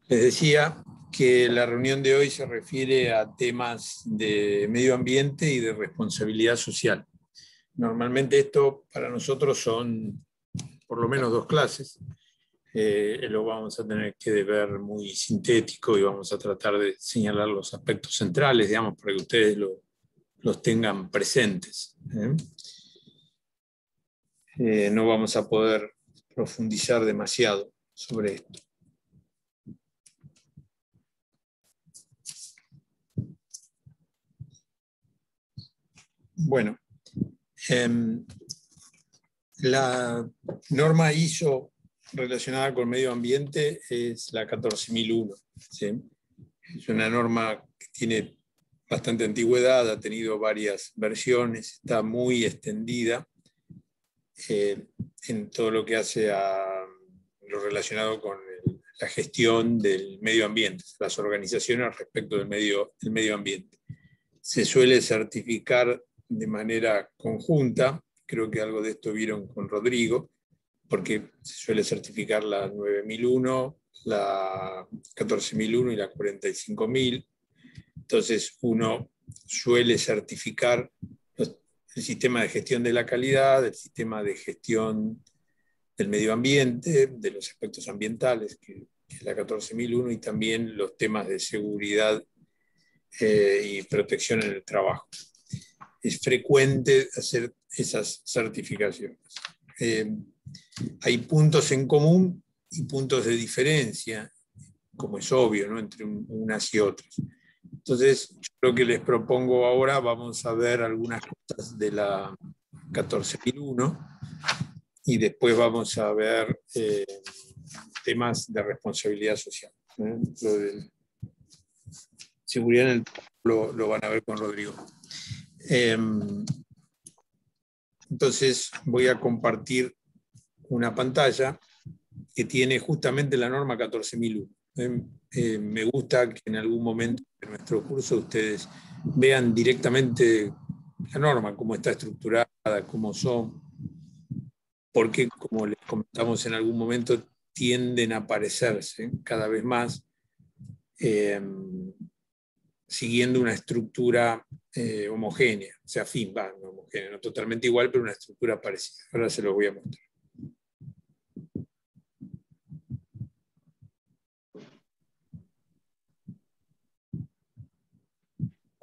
Les decía que la reunión de hoy se refiere a temas de medio ambiente y de responsabilidad social. Normalmente esto para nosotros son por lo menos 2 clases. Lo vamos a tener que ver muy sintético y vamos a tratar de señalar los aspectos centrales, digamos, para que ustedes los tengan presentes. No vamos a poder profundizar demasiado sobre esto. Bueno, la norma ISO relacionada con medio ambiente es la 14001. ¿Sí? Es una norma que tiene bastante antigüedad, ha tenido varias versiones, está muy extendida en todo lo que hace a lo relacionado con la gestión del medio ambiente, las organizaciones respecto del medio ambiente. Se suele certificar de manera conjunta, creo que algo de esto vieron con Rodrigo, porque se suele certificar la 9001, la 14001 y la 45000. Entonces uno suele certificar el sistema de gestión de la calidad, el sistema de gestión del medio ambiente, de los aspectos ambientales, que es la 14001, y también los temas de seguridad y protección en el trabajo. Es frecuente hacer esas certificaciones. Hay puntos en común y puntos de diferencia, como es obvio, ¿no?, entre unas y otras. Entonces, yo lo que les propongo ahora, vamos a ver algunas cosas de la 14001 y después vamos a ver temas de responsabilidad social. Lo de seguridad en el lo van a ver con Rodrigo. Entonces voy a compartir una pantalla que tiene justamente la norma 14001. Me gusta que en algún momento de nuestro curso ustedes vean directamente la norma, cómo está estructurada, cómo son, porque como les comentamos en algún momento, tienden a parecerse cada vez más siguiendo una estructura homogénea, o sea, no homogénea, no totalmente igual, pero una estructura parecida. Ahora se los voy a mostrar.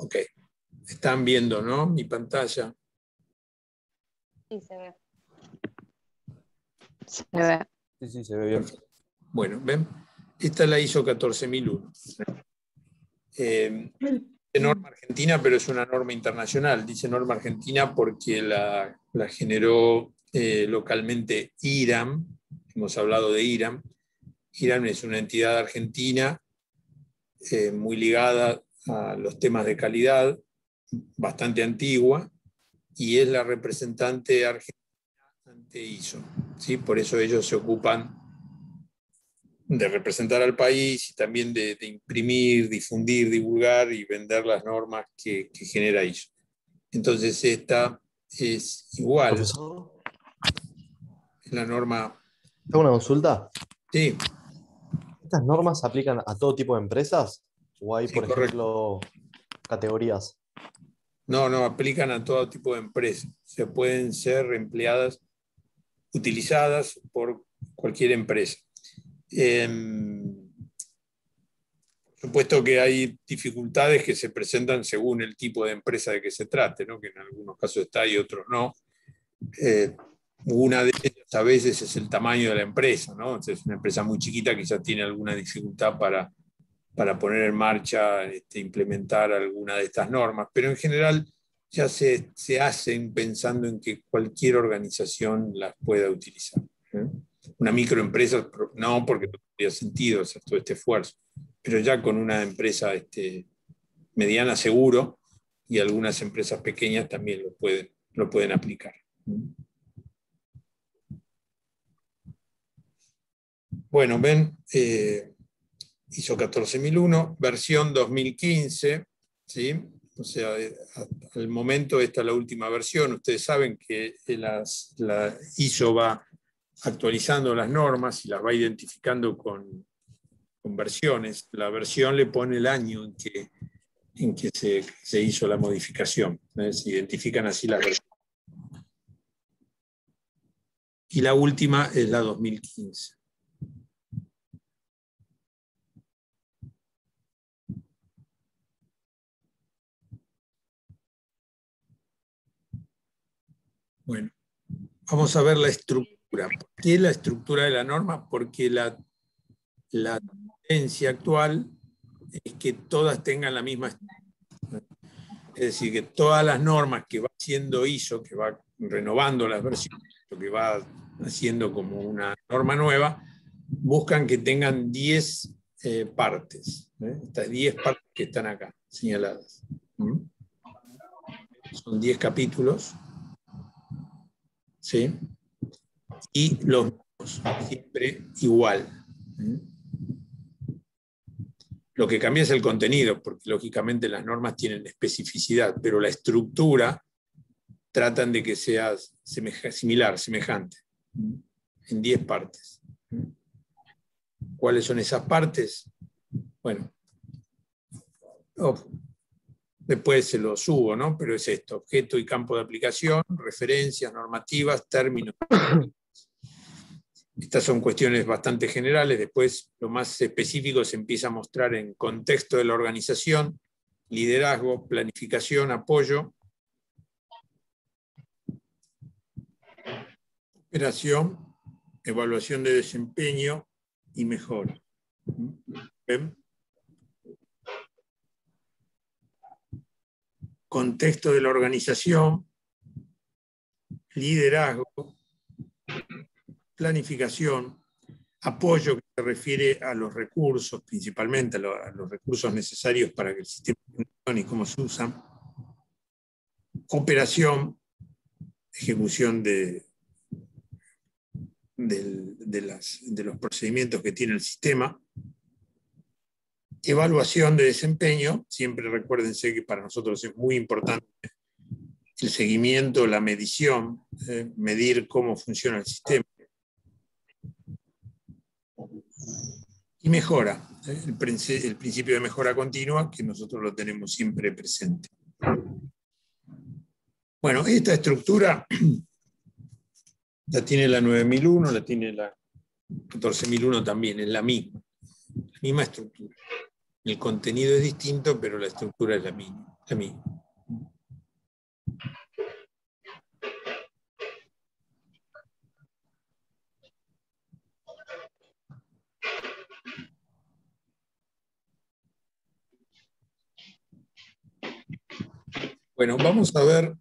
Ok, están viendo, ¿no?, mi pantalla. Sí, se ve. Se ve. Sí, se ve bien. Bueno, ¿ven? Esta es la ISO 14001. Es norma argentina, pero es una norma internacional. Dice norma argentina porque la generó localmente IRAM. Hemos hablado de IRAM. IRAM es una entidad argentina muy ligada a los temas de calidad, bastante antigua, y es la representante argentina ante ISO. ¿Sí? Por eso ellos se ocupan de representar al país y también de imprimir, difundir, divulgar y vender las normas que genera ISO. Entonces esta es igual. Profesor, Es la norma. ¿tengo una consulta? Sí. ¿Estas normas se aplican a todo tipo de empresas? ¿O hay, Sí, por correcto. ejemplo, categorías? No, aplican a todo tipo de empresas. Se pueden ser empleadas, utilizadas por cualquier empresa. Por supuesto que hay dificultades que se presentan según el tipo de empresa de que se trate, ¿no?, que en algunos casos está y otros no. Una de ellas a veces es el tamaño de la empresa, ¿no? Entonces, una empresa muy chiquita quizás tiene alguna dificultad para poner en marcha, implementar alguna de estas normas, pero en general ya se hacen pensando en que cualquier organización las pueda utilizar. Una microempresa no, porque no tendría sentido hacer todo este esfuerzo, pero ya con una empresa mediana seguro, y algunas empresas pequeñas también lo pueden aplicar. Bueno, ven, ISO 14001, versión 2015, ¿sí? O sea, al momento esta es la última versión. Ustedes saben que la ISO va actualizando las normas y las va identificando con con versiones. La versión le pone el año en que se hizo la modificación. Se identifican así las versiones. Y la última es la 2015. Bueno, vamos a ver la estructura. ¿Por qué la estructura de la norma? Porque la tendencia actual es que todas tengan la misma estructura. Es decir, que todas las normas que va haciendo ISO, que va renovando las versiones, que va haciendo como una norma nueva, buscan que tengan 10 partes. Estas 10 partes que están acá señaladas. Son 10 capítulos. ¿Sí? Y los mismos, siempre igual. Lo que cambia es el contenido, porque lógicamente las normas tienen especificidad, pero la estructura tratan de que sea similar, semejante, en 10 partes. ¿Cuáles son esas partes? Bueno, después se lo subo, ¿no? Pero es esto: objeto y campo de aplicación, referencias, normativas, términos. Estas son cuestiones bastante generales. Después lo más específico se empieza a mostrar en contexto de la organización, liderazgo, planificación, apoyo, operación, evaluación de desempeño y mejora. ¿Ven? Contexto de la organización, liderazgo, planificación, apoyo, que se refiere a los recursos, principalmente a los recursos necesarios para que el sistema funcione y cómo se usan, operación, ejecución de los procedimientos que tiene el sistema, evaluación de desempeño. Siempre recuérdense que para nosotros es muy importante el seguimiento, la medición, medir cómo funciona el sistema. Y mejora, el principio de mejora continua, que nosotros lo tenemos siempre presente. Bueno, esta estructura la tiene la 9001, la tiene la 14001 también, es la misma estructura. El contenido es distinto, pero la estructura es la misma. Bueno, vamos a ver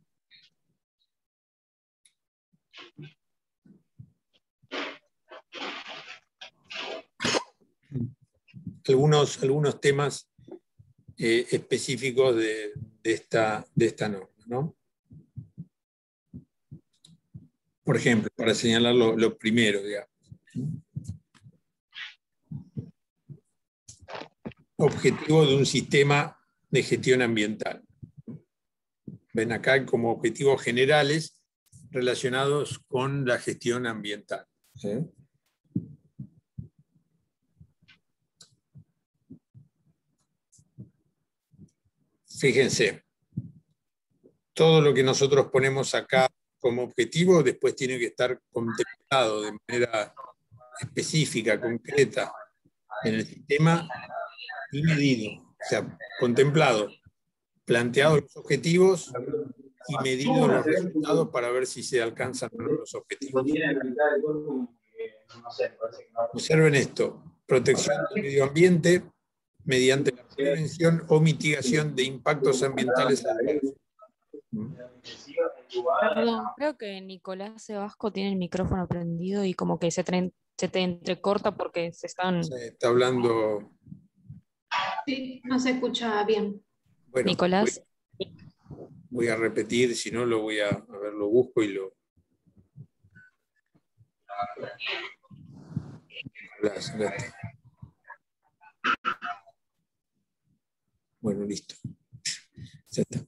algunos temas específicos de esta norma, ¿no? Por ejemplo, para señalar lo primero, digamos. Objetivo de un sistema de gestión ambiental. Ven acá como objetivos generales relacionados con la gestión ambiental. ¿Sí? Fíjense, todo lo que nosotros ponemos acá como objetivo después tiene que estar contemplado de manera específica, concreta, en el sistema y medido. O sea, contemplado, planteados los objetivos y medidos los resultados para ver si se alcanzan los objetivos. Observen esto: protección del medio ambiente mediante la prevención o mitigación de impactos ambientales adversos. Perdón, creo que Nicolás Sebasco tiene el micrófono prendido y como que se te entrecorta porque se están... Se está hablando... Sí, no se escucha bien. Bueno, Nicolás. voy a repetir, si no lo voy a ver, lo busco y lo... Bueno, listo. Ya está.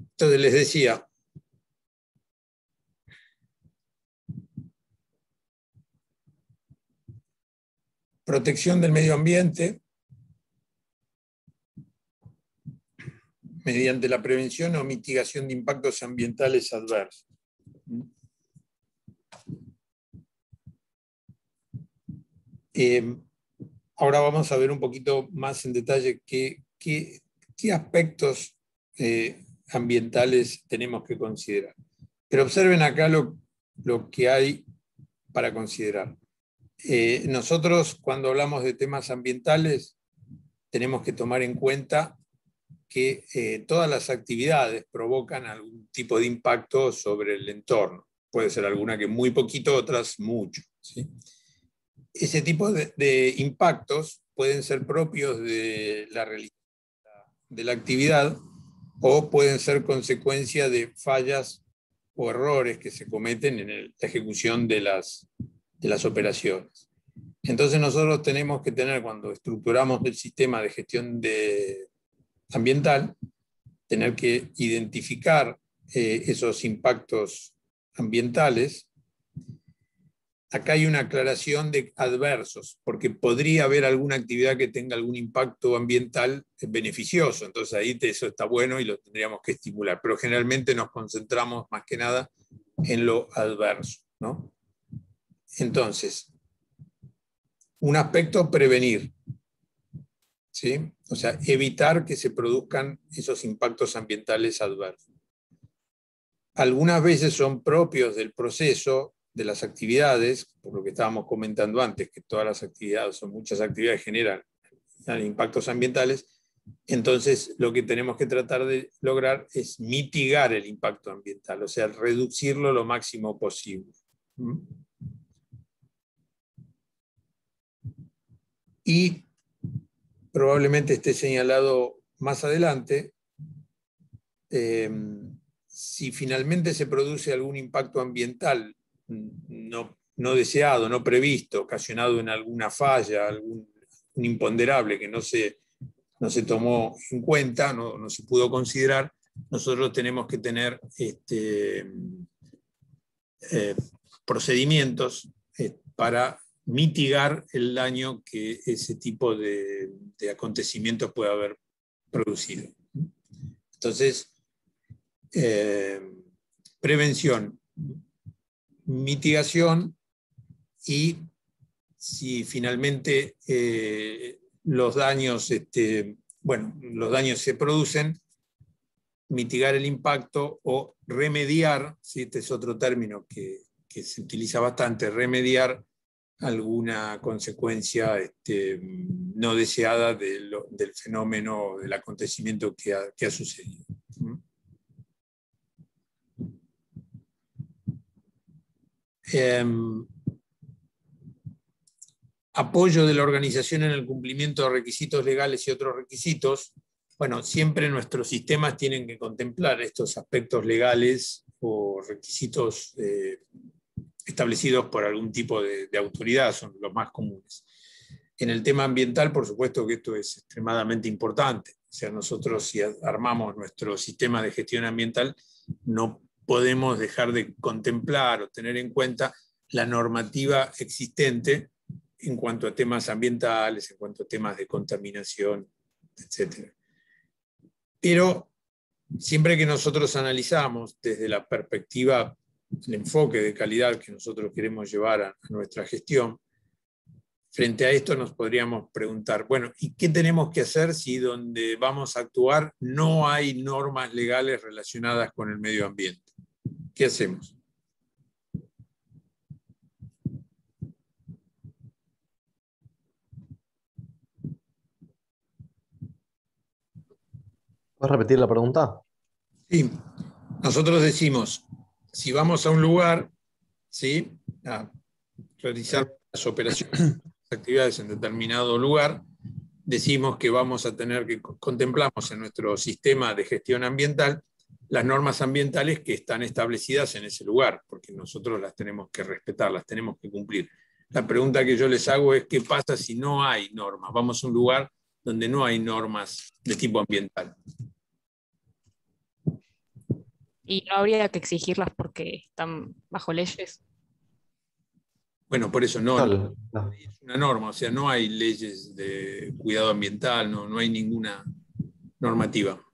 Entonces les decía, protección del medio ambiente mediante la prevención o mitigación de impactos ambientales adversos. Ahora vamos a ver un poquito más en detalle qué aspectos ambientales tenemos que considerar. Pero observen acá lo que hay para considerar. Nosotros, cuando hablamos de temas ambientales, tenemos que tomar en cuenta que todas las actividades provocan algún tipo de impacto sobre el entorno. Puede ser alguna que muy poquito, otras mucho, ¿sí? Ese tipo de impactos pueden ser propios de la actividad o pueden ser consecuencia de fallas o errores que se cometen en la ejecución de las operaciones. Entonces nosotros tenemos que tener, cuando estructuramos el sistema de gestión ambiental, tener que identificar esos impactos ambientales. Acá hay una aclaración de adversos, porque podría haber alguna actividad que tenga algún impacto ambiental beneficioso, entonces ahí eso está bueno y lo tendríamos que estimular, pero generalmente nos concentramos más que nada en lo adverso, ¿no? Entonces, un aspecto, prevenir, ¿sí? O sea, evitar que se produzcan esos impactos ambientales adversos. Algunas veces son propios del proceso, de las actividades, por lo que estábamos comentando antes, que todas las actividades o muchas actividades generan impactos ambientales. Entonces, lo que tenemos que tratar de lograr es mitigar el impacto ambiental, o sea, reducirlo lo máximo posible. Y probablemente esté señalado más adelante, si finalmente se produce algún impacto ambiental no deseado, no previsto, ocasionado en alguna falla, un imponderable que no se tomó en cuenta, no se pudo considerar, nosotros tenemos que tener procedimientos para mitigar el daño que ese tipo de acontecimientos puede haber producido. Entonces, prevención, mitigación, y si finalmente los daños se producen, mitigar el impacto o remediar, ¿sí? Este es otro término que se utiliza bastante, remediar alguna consecuencia no deseada del fenómeno, del acontecimiento que ha sucedido. Apoyo de la organización en el cumplimiento de requisitos legales y otros requisitos. Bueno, siempre nuestros sistemas tienen que contemplar estos aspectos legales o requisitos establecidos por algún tipo de autoridad, son los más comunes. En el tema ambiental, por supuesto que esto es extremadamente importante. O sea, nosotros, si armamos nuestro sistema de gestión ambiental, no podemos dejar de contemplar o tener en cuenta la normativa existente en cuanto a temas ambientales, en cuanto a temas de contaminación, etc. Pero siempre que nosotros analizamos desde la perspectiva, el enfoque de calidad que nosotros queremos llevar a nuestra gestión, frente a esto nos podríamos preguntar, bueno, ¿y qué tenemos que hacer si donde vamos a actuar no hay normas legales relacionadas con el medio ambiente? ¿Qué hacemos? ¿Puedes repetir la pregunta? Sí, nosotros decimos, si vamos a un lugar, ¿sí?, a realizar las operaciones, las actividades en determinado lugar, decimos que vamos a tener que contemplamos en nuestro sistema de gestión ambiental las normas ambientales que están establecidas en ese lugar, porque nosotros las tenemos que respetar, las tenemos que cumplir. La pregunta que yo les hago es, ¿qué pasa si no hay normas? Vamos a un lugar donde no hay normas de tipo ambiental. Y no habría que exigirlas porque están bajo leyes. Bueno, por eso no, Claro. es una norma, o sea, no hay leyes de cuidado ambiental, no hay ninguna normativa.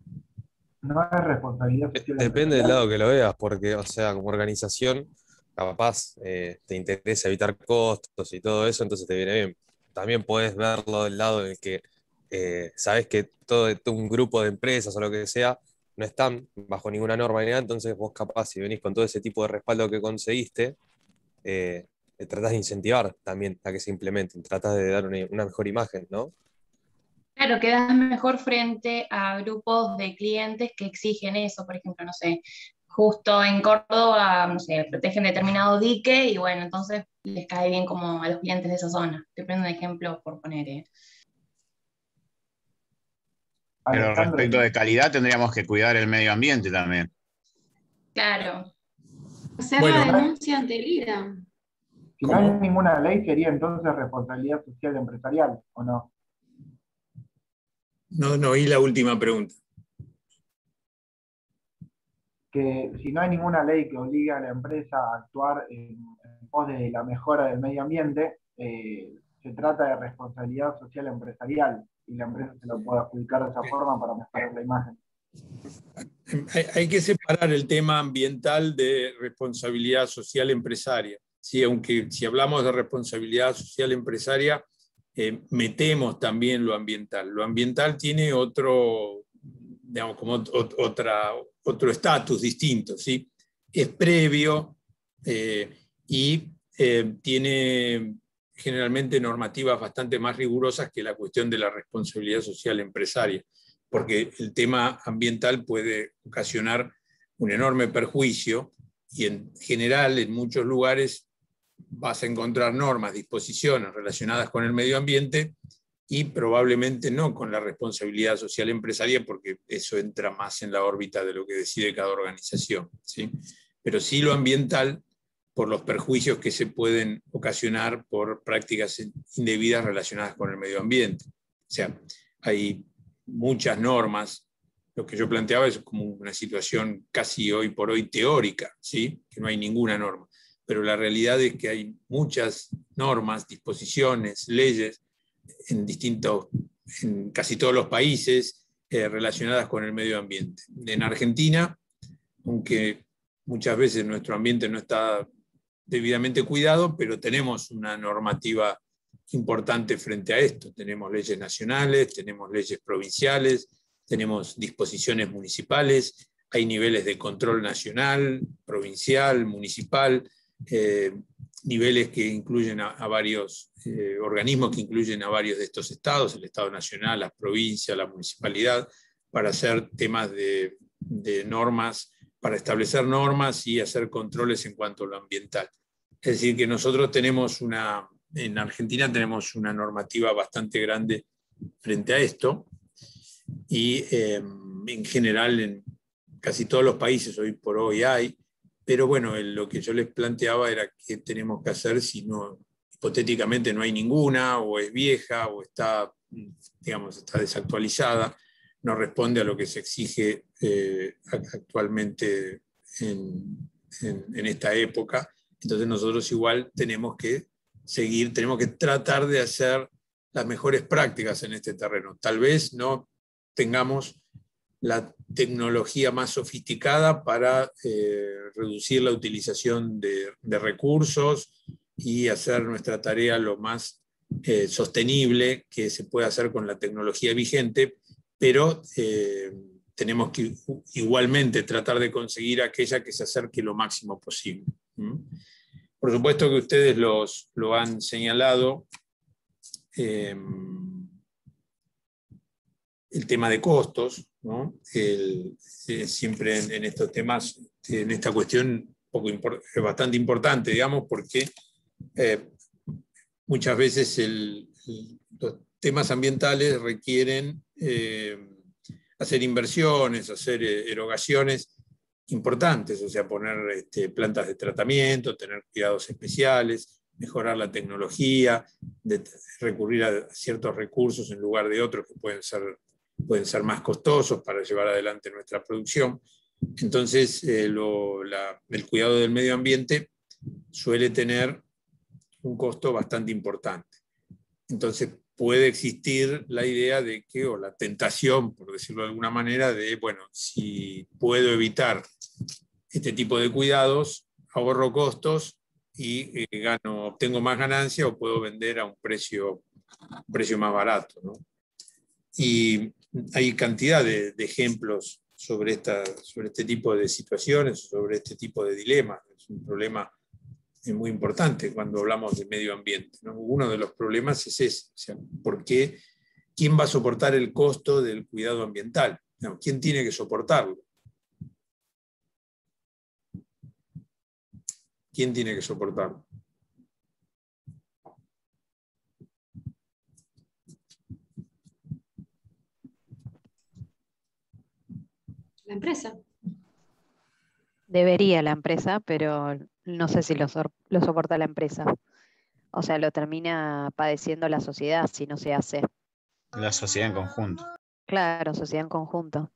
No es responsabilidad social Depende del empresarial. lado que lo veas, porque, o sea, como organización, capaz te interesa evitar costos y todo eso, entonces te viene bien. También puedes verlo del lado en el que sabes que todo un grupo de empresas o lo que sea no están bajo ninguna norma ni nada, entonces vos capaz, si venís con todo ese tipo de respaldo que conseguiste, tratás de incentivar también a que se implementen, tratás de dar una mejor imagen, ¿no? Claro, quedas mejor frente a grupos de clientes que exigen eso, por ejemplo, no sé, justo en Córdoba, no sé, protegen determinado dique y bueno, entonces les cae bien como a los clientes de esa zona. Te prendo un ejemplo por poner. Pero Alejandro, respecto de calidad tendríamos que cuidar el medio ambiente también. Claro. Hacer Bueno, la denuncia ante el IRA. si no hay ¿cómo? ninguna ley, sería entonces responsabilidad social empresarial, ¿o no? No oí la última pregunta. Que si no hay ninguna ley que obligue a la empresa a actuar en pos de la mejora del medio ambiente, se trata de responsabilidad social empresarial y la empresa se lo puede adjudicar de esa forma para mejorar la imagen. Hay que separar el tema ambiental de responsabilidad social empresaria. Sí, aunque si hablamos de responsabilidad social empresaria, metemos también lo ambiental. Lo ambiental tiene otro, digamos, como otro estatus distinto, ¿sí? Es previo y tiene generalmente normativas bastante más rigurosas que la cuestión de la responsabilidad social empresaria, porque el tema ambiental puede ocasionar un enorme perjuicio y en general en muchos lugares vas a encontrar normas, disposiciones relacionadas con el medio ambiente y probablemente no con la responsabilidad social empresaria, porque eso entra más en la órbita de lo que decide cada organización, ¿sí? Pero sí lo ambiental por los perjuicios que se pueden ocasionar por prácticas indebidas relacionadas con el medio ambiente. O sea, hay muchas normas. Lo que yo planteaba es como una situación casi hoy por hoy teórica, ¿sí? Que no hay ninguna norma. Pero la realidad es que hay muchas normas, disposiciones, leyes en casi todos los países relacionadas con el medio ambiente. En Argentina, aunque muchas veces nuestro ambiente no está debidamente cuidado, pero tenemos una normativa importante frente a esto. Tenemos leyes nacionales, tenemos leyes provinciales, tenemos disposiciones municipales, hay niveles de control nacional, provincial, municipal, niveles que incluyen a varios organismos que incluyen a varios de estos estados, el Estado Nacional, las provincias, la municipalidad, para hacer temas de normas, para establecer normas y hacer controles en cuanto a lo ambiental. Es decir, que nosotros en Argentina tenemos una normativa bastante grande frente a esto y en general en casi todos los países hoy por hoy hay, pero bueno, lo que yo les planteaba era qué tenemos que hacer si no, hipotéticamente no hay ninguna, o es vieja, o está, digamos, está desactualizada, no responde a lo que se exige actualmente en esta época. Entonces nosotros igual tenemos que seguir, tenemos que tratar de hacer las mejores prácticas en este terreno. Tal vez no tengamos la tecnología más sofisticada para reducir la utilización de recursos y hacer nuestra tarea lo más sostenible que se pueda hacer con la tecnología vigente, pero tenemos que igualmente tratar de conseguir aquella que se acerque lo máximo posible. Por supuesto que ustedes lo han señalado, el tema de costos, ¿no? Siempre en estos temas, en esta cuestión es bastante importante, digamos, porque muchas veces los temas ambientales requieren hacer inversiones, hacer erogaciones importantes, o sea, poner plantas de tratamiento, tener cuidados especiales, mejorar la tecnología, recurrir a ciertos recursos en lugar de otros que pueden ser más costosos para llevar adelante nuestra producción. Entonces, el cuidado del medio ambiente suele tener un costo bastante importante. Entonces puede existir la idea de que, o la tentación, por decirlo de alguna manera, de, bueno, si puedo evitar este tipo de cuidados, ahorro costos y obtengo más ganancia o puedo vender a un precio más barato, ¿no? Y hay cantidad de ejemplos sobre este tipo de situaciones, sobre este tipo de dilemas. Es un problema muy importante cuando hablamos de medio ambiente, ¿no? Uno de los problemas es ese, o sea, ¿quién va a soportar el costo del cuidado ambiental? No, ¿quién tiene que soportarlo? ¿Quién tiene que soportarlo? La empresa. Debería la empresa, pero no sé si lo soporta la empresa. O sea, lo termina padeciendo la sociedad si no se hace. La sociedad en conjunto. Claro, sociedad en conjunto.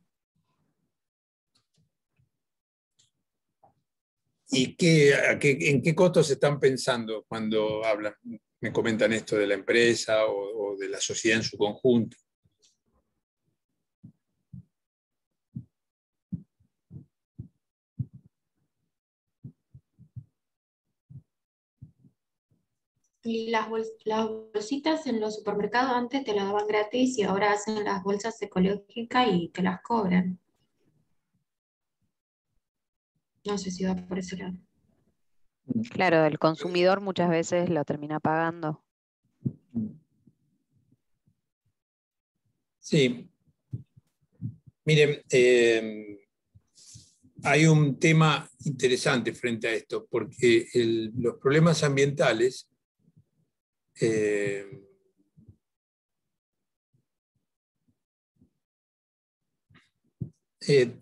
¿Y en qué costos están pensando cuando hablan, me comentan esto de la empresa o de la sociedad en su conjunto? Y las bolsitas en los supermercados antes te las daban gratis y ahora hacen las bolsas ecológicas y te las cobran. No sé si va por ese lado. Claro, el consumidor muchas veces lo termina pagando. Sí. Miren, hay un tema interesante frente a esto, porque los problemas ambientales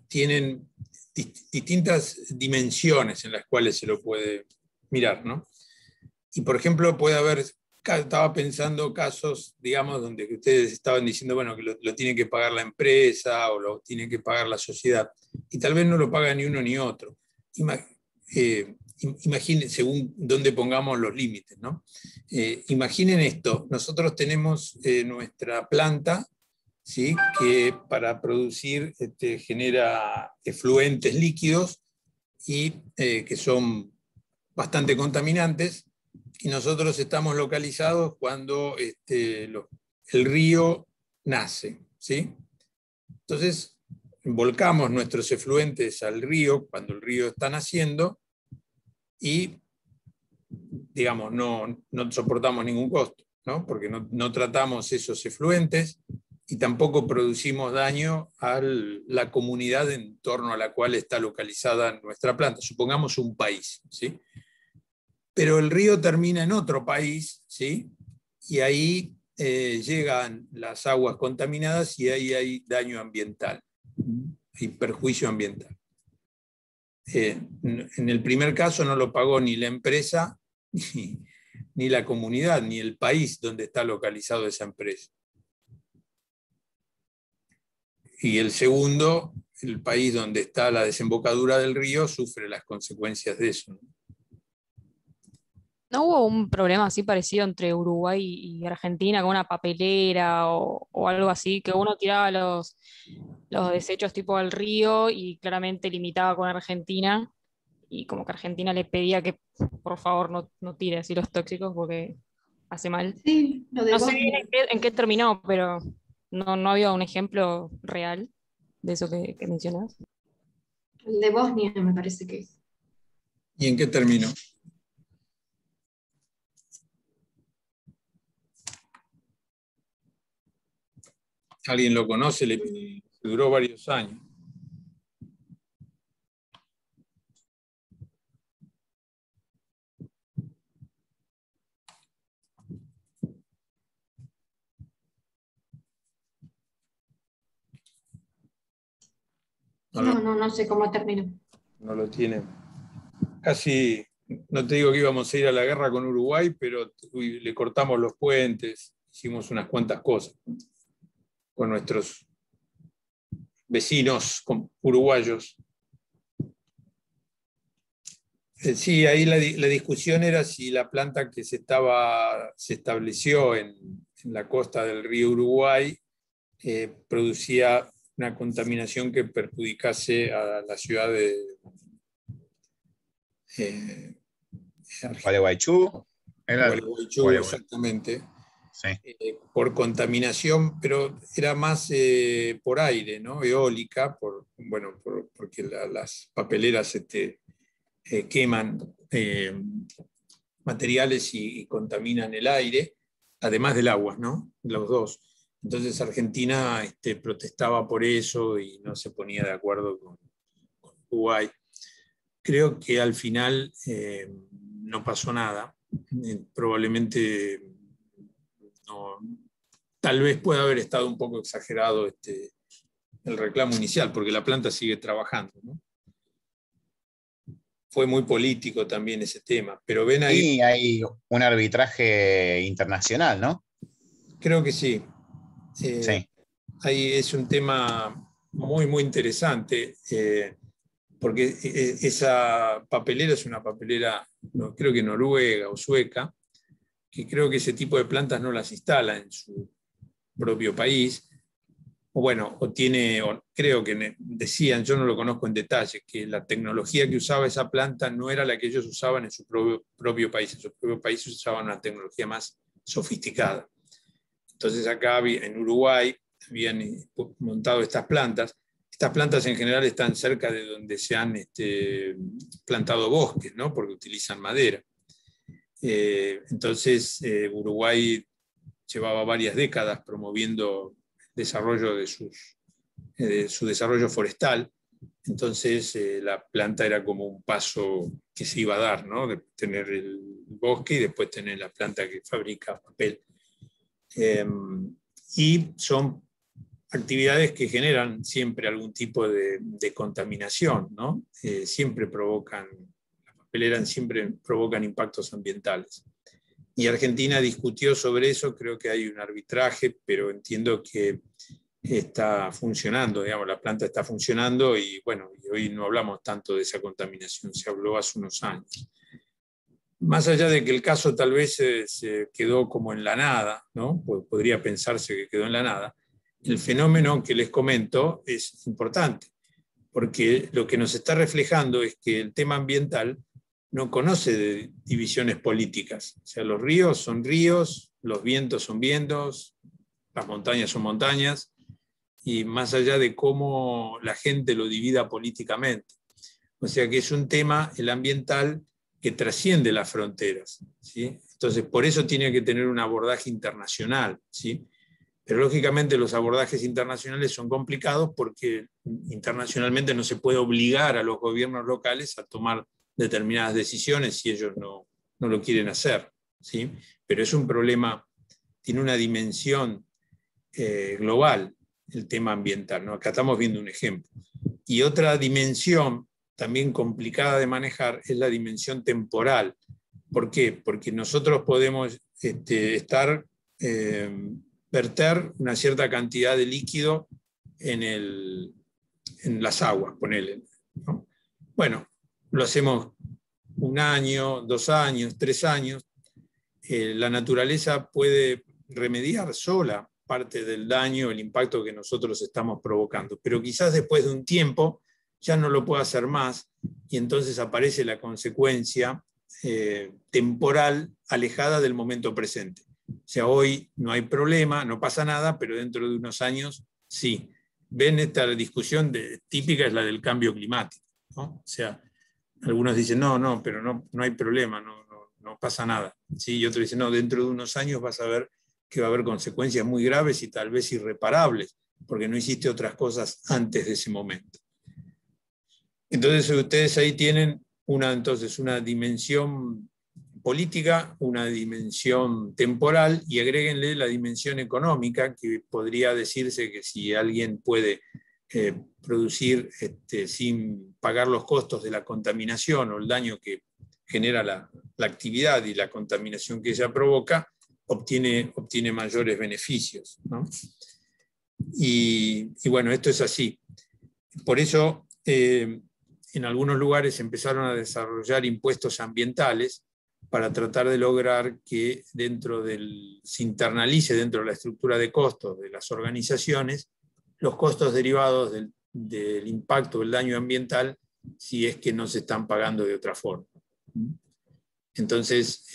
tienen distintas dimensiones en las cuales se lo puede mirar, ¿no? Y por ejemplo, puede haber, estaba pensando casos, digamos, donde ustedes estaban diciendo, bueno, que lo tiene que pagar la empresa o lo tiene que pagar la sociedad, y tal vez no lo paga ni uno ni otro. Imaginen, según dónde pongamos los límites, ¿no? Imaginen esto, nosotros tenemos nuestra planta, ¿sí?, que para producir genera efluentes líquidos y que son bastante contaminantes, y nosotros estamos localizados cuando el río nace, ¿sí? Entonces, volcamos nuestros efluentes al río cuando el río está naciendo y, digamos, no soportamos ningún costo, ¿no? Porque no tratamos esos efluentes y tampoco producimos daño a la comunidad en torno a la cual está localizada nuestra planta. Supongamos un país, ¿sí? Pero el río termina en otro país, ¿sí? Y ahí llegan las aguas contaminadas y ahí hay daño ambiental, hay perjuicio ambiental. En el primer caso no lo pagó ni la empresa, ni la comunidad, ni el país donde está localizado esa empresa. Y el segundo, el país donde está la desembocadura del río, sufre las consecuencias de eso, ¿no? ¿No hubo un problema así parecido entre Uruguay y Argentina con una papelera o algo así? Que uno tiraba los desechos tipo al río y claramente limitaba con Argentina y como que Argentina le pedía que por favor no tire así los tóxicos porque hace mal. Sí, lo de No sé bien Bosnia. en qué terminó, pero no había un ejemplo real de eso que mencionas. El de Bosnia me parece que es. ¿Y en qué terminó? ¿Alguien lo conoce? Duró varios años. No sé cómo terminó. No lo tiene. Casi, no te digo que íbamos a ir a la guerra con Uruguay, pero le cortamos los puentes, hicimos unas cuantas cosas con nuestros vecinos uruguayos. Sí, ahí la discusión era si la planta que se estableció en la costa del río Uruguay producía una contaminación que perjudicase a la ciudad de Gualeguaychú. Era Gualeguaychú, Gualeguay. exactamente, Sí. por contaminación, pero era más por aire, ¿no? Eólica, porque las papeleras queman materiales y contaminan el aire, además del agua, ¿no? Los dos. Entonces Argentina protestaba por eso y no se ponía de acuerdo con Uruguay. Creo que al final no pasó nada. Probablemente no, tal vez pueda haber estado un poco exagerado el reclamo inicial, porque la planta sigue trabajando, ¿no? Fue muy político también ese tema, pero ven ahí. Y hay un arbitraje internacional, ¿no? Creo que sí. Sí. Ahí es un tema muy, muy interesante, porque esa papelera es una papelera, creo que noruega o sueca, que creo que ese tipo de plantas no las instala en su propio país, creo que decían, yo no lo conozco en detalle, que la tecnología que usaba esa planta no era la que ellos usaban en su propio país. En su propio país usaban una tecnología más sofisticada. Entonces acá en Uruguay habían montado estas plantas. Estas plantas en general están cerca de donde se han plantado bosques, ¿no? Porque utilizan madera. Entonces Uruguay llevaba varias décadas promoviendo el desarrollo de su desarrollo forestal. Entonces la planta era como un paso que se iba a dar, ¿no? De tener el bosque y después tener la planta que fabrica papel. Y son actividades que generan siempre algún tipo de contaminación, ¿no? Siempre provocan impactos ambientales. Y Argentina discutió sobre eso, creo que hay un arbitraje, pero entiendo que está funcionando, digamos, la planta está funcionando y bueno, y hoy no hablamos tanto de esa contaminación, se habló hace unos años. Más allá de que el caso tal vez se quedó como en la nada, ¿no? Podría pensarse que quedó en la nada, el fenómeno que les comento es importante, porque lo que nos está reflejando es que el tema ambiental no conoce de divisiones políticas. O sea, los ríos son ríos, los vientos son vientos, las montañas son montañas, y más allá de cómo la gente lo divida políticamente. O sea que es un tema, el ambiental, que trasciende las fronteras, ¿sí? Entonces, por eso tiene que tener un abordaje internacional, ¿sí? Pero lógicamente los abordajes internacionales son complicados porque internacionalmente no se puede obligar a los gobiernos locales a tomar determinadas decisiones si ellos no lo quieren hacer, ¿sí? Pero es un problema, tiene una dimensión global el tema ambiental, ¿no? Acá estamos viendo un ejemplo. Y otra dimensión también complicada de manejar es la dimensión temporal. ¿Por qué? Porque nosotros podemos verter una cierta cantidad de líquido en las aguas, ponele, ¿no? Bueno, lo hacemos 1 año, 2 años, 3 años. La naturaleza puede remediar sola parte del daño, el impacto que nosotros estamos provocando, pero quizás después de un tiempo ya no lo puede hacer más y entonces aparece la consecuencia temporal alejada del momento presente. O sea, hoy no hay problema, no pasa nada, pero dentro de unos años sí. Ven, esta discusión típica es la del cambio climático, ¿no? O sea, algunos dicen, no, pero no hay problema, no pasa nada, ¿sí? Y otros dicen, no, dentro de unos años vas a ver que va a haber consecuencias muy graves y tal vez irreparables, porque no hiciste otras cosas antes de ese momento. Entonces ustedes ahí tienen una dimensión política, una dimensión temporal y agréguenle la dimensión económica, que podría decirse que si alguien puede producir sin pagar los costos de la contaminación o el daño que genera la actividad y la contaminación que ella provoca, obtiene mayores beneficios, ¿no? Y bueno, esto es así. Por eso en algunos lugares empezaron a desarrollar impuestos ambientales para tratar de lograr que se internalice dentro de la estructura de costos de las organizaciones los costos derivados del impacto del daño ambiental si es que no se están pagando de otra forma. Entonces,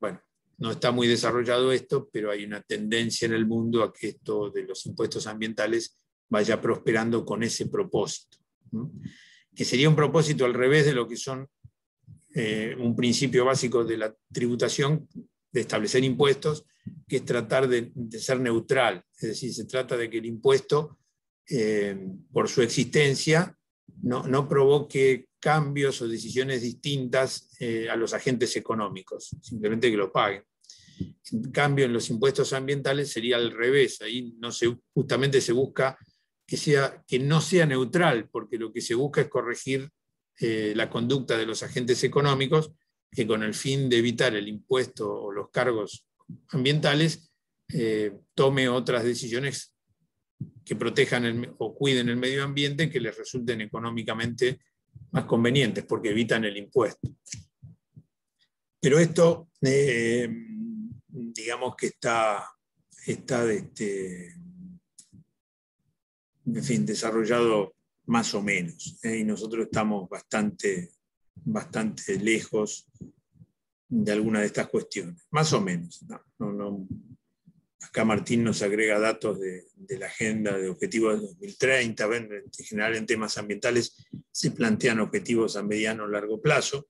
bueno, no está muy desarrollado esto, pero hay una tendencia en el mundo a que esto de los impuestos ambientales vaya prosperando con ese propósito, ¿no? Que sería un propósito al revés de lo que son un principio básico de la tributación, de establecer impuestos, que es tratar de ser neutral. Es decir, se trata de que el impuesto, por su existencia, no provoque cambios o decisiones distintas a los agentes económicos, simplemente que lo paguen. En cambio, en los impuestos ambientales sería al revés. Ahí justamente se busca que no sea neutral, porque lo que se busca es corregir la conducta de los agentes económicos, que con el fin de evitar el impuesto o los cargos ambientales, tome otras decisiones que protejan o cuiden el medio ambiente, que les resulten económicamente más convenientes, porque evitan el impuesto. Pero esto, digamos que está en fin, desarrollado más o menos, y nosotros estamos bastante lejos de alguna de estas cuestiones, más o menos. Acá Martín nos agrega datos de la agenda de objetivos de 2030, en general en temas ambientales se plantean objetivos a mediano o largo plazo.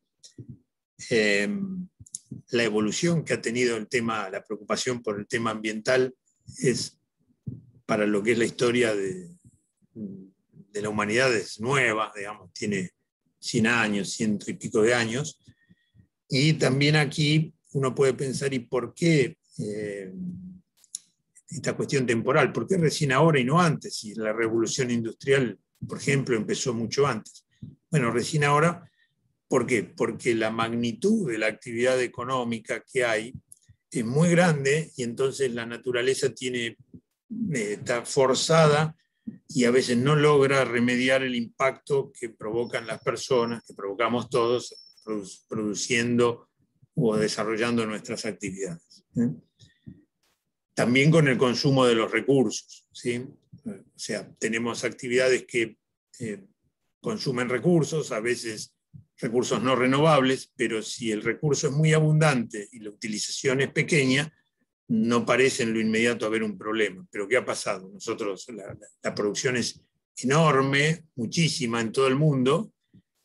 La evolución que ha tenido la preocupación por el tema ambiental es, para lo que es la historia de la humanidad, es nueva, digamos, tiene 100 años, 100 y pico de años, y también aquí uno puede pensar, ¿y por qué esta cuestión temporal? ¿Por qué recién ahora y no antes? Si la revolución industrial, por ejemplo, empezó mucho antes. Bueno, recién ahora, ¿por qué? Porque la magnitud de la actividad económica que hay es muy grande, y entonces la naturaleza está forzada y a veces no logra remediar el impacto que provocan las personas, que provocamos todos, produciendo o desarrollando nuestras actividades. También con el consumo de los recursos, ¿sí? O sea, tenemos actividades que consumen recursos, a veces recursos no renovables, pero si el recurso es muy abundante y la utilización es pequeña, no parece en lo inmediato haber un problema. Pero ¿qué ha pasado? Nosotros, la producción es enorme, muchísima en todo el mundo,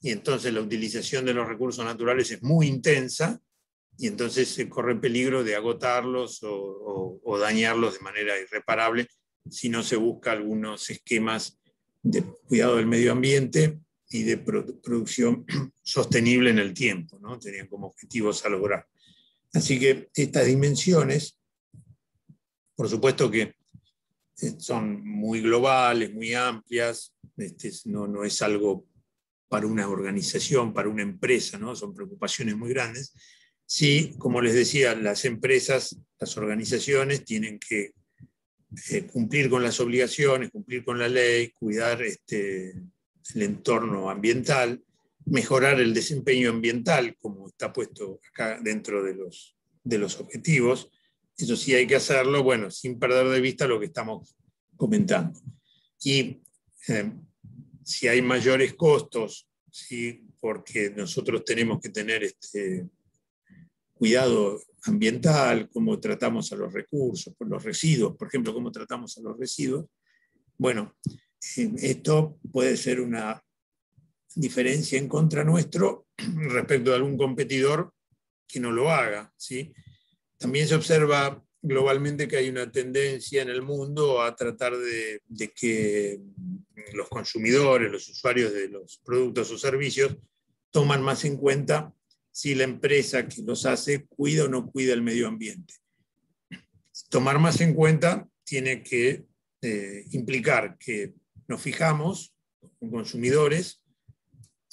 y entonces la utilización de los recursos naturales es muy intensa, y entonces se corre peligro de agotarlos o dañarlos de manera irreparable si no se busca algunos esquemas de cuidado del medio ambiente y de producción sostenible en el tiempo, ¿no? Tenían como objetivos a lograr. Así que estas dimensiones, por supuesto que son muy globales, muy amplias, no es algo para una organización, para una empresa, ¿no? Son preocupaciones muy grandes. Sí, como les decía, las empresas, las organizaciones tienen que cumplir con las obligaciones, cumplir con la ley, cuidar el entorno ambiental, mejorar el desempeño ambiental, como está puesto acá dentro de los objetivos. Eso sí hay que hacerlo, bueno, sin perder de vista lo que estamos comentando. Y si hay mayores costos, ¿sí? Porque nosotros tenemos que tener cuidado ambiental, cómo tratamos a los recursos, por los residuos, por ejemplo, cómo tratamos a los residuos. Bueno, esto puede ser una diferencia en contra nuestro respecto de algún competidor que no lo haga, ¿sí? También se observa globalmente que hay una tendencia en el mundo a tratar de que los consumidores, los usuarios de los productos o servicios, toman más en cuenta si la empresa que los hace cuida o no cuida el medio ambiente. Tomar más en cuenta tiene que implicar que nos fijamos como consumidores,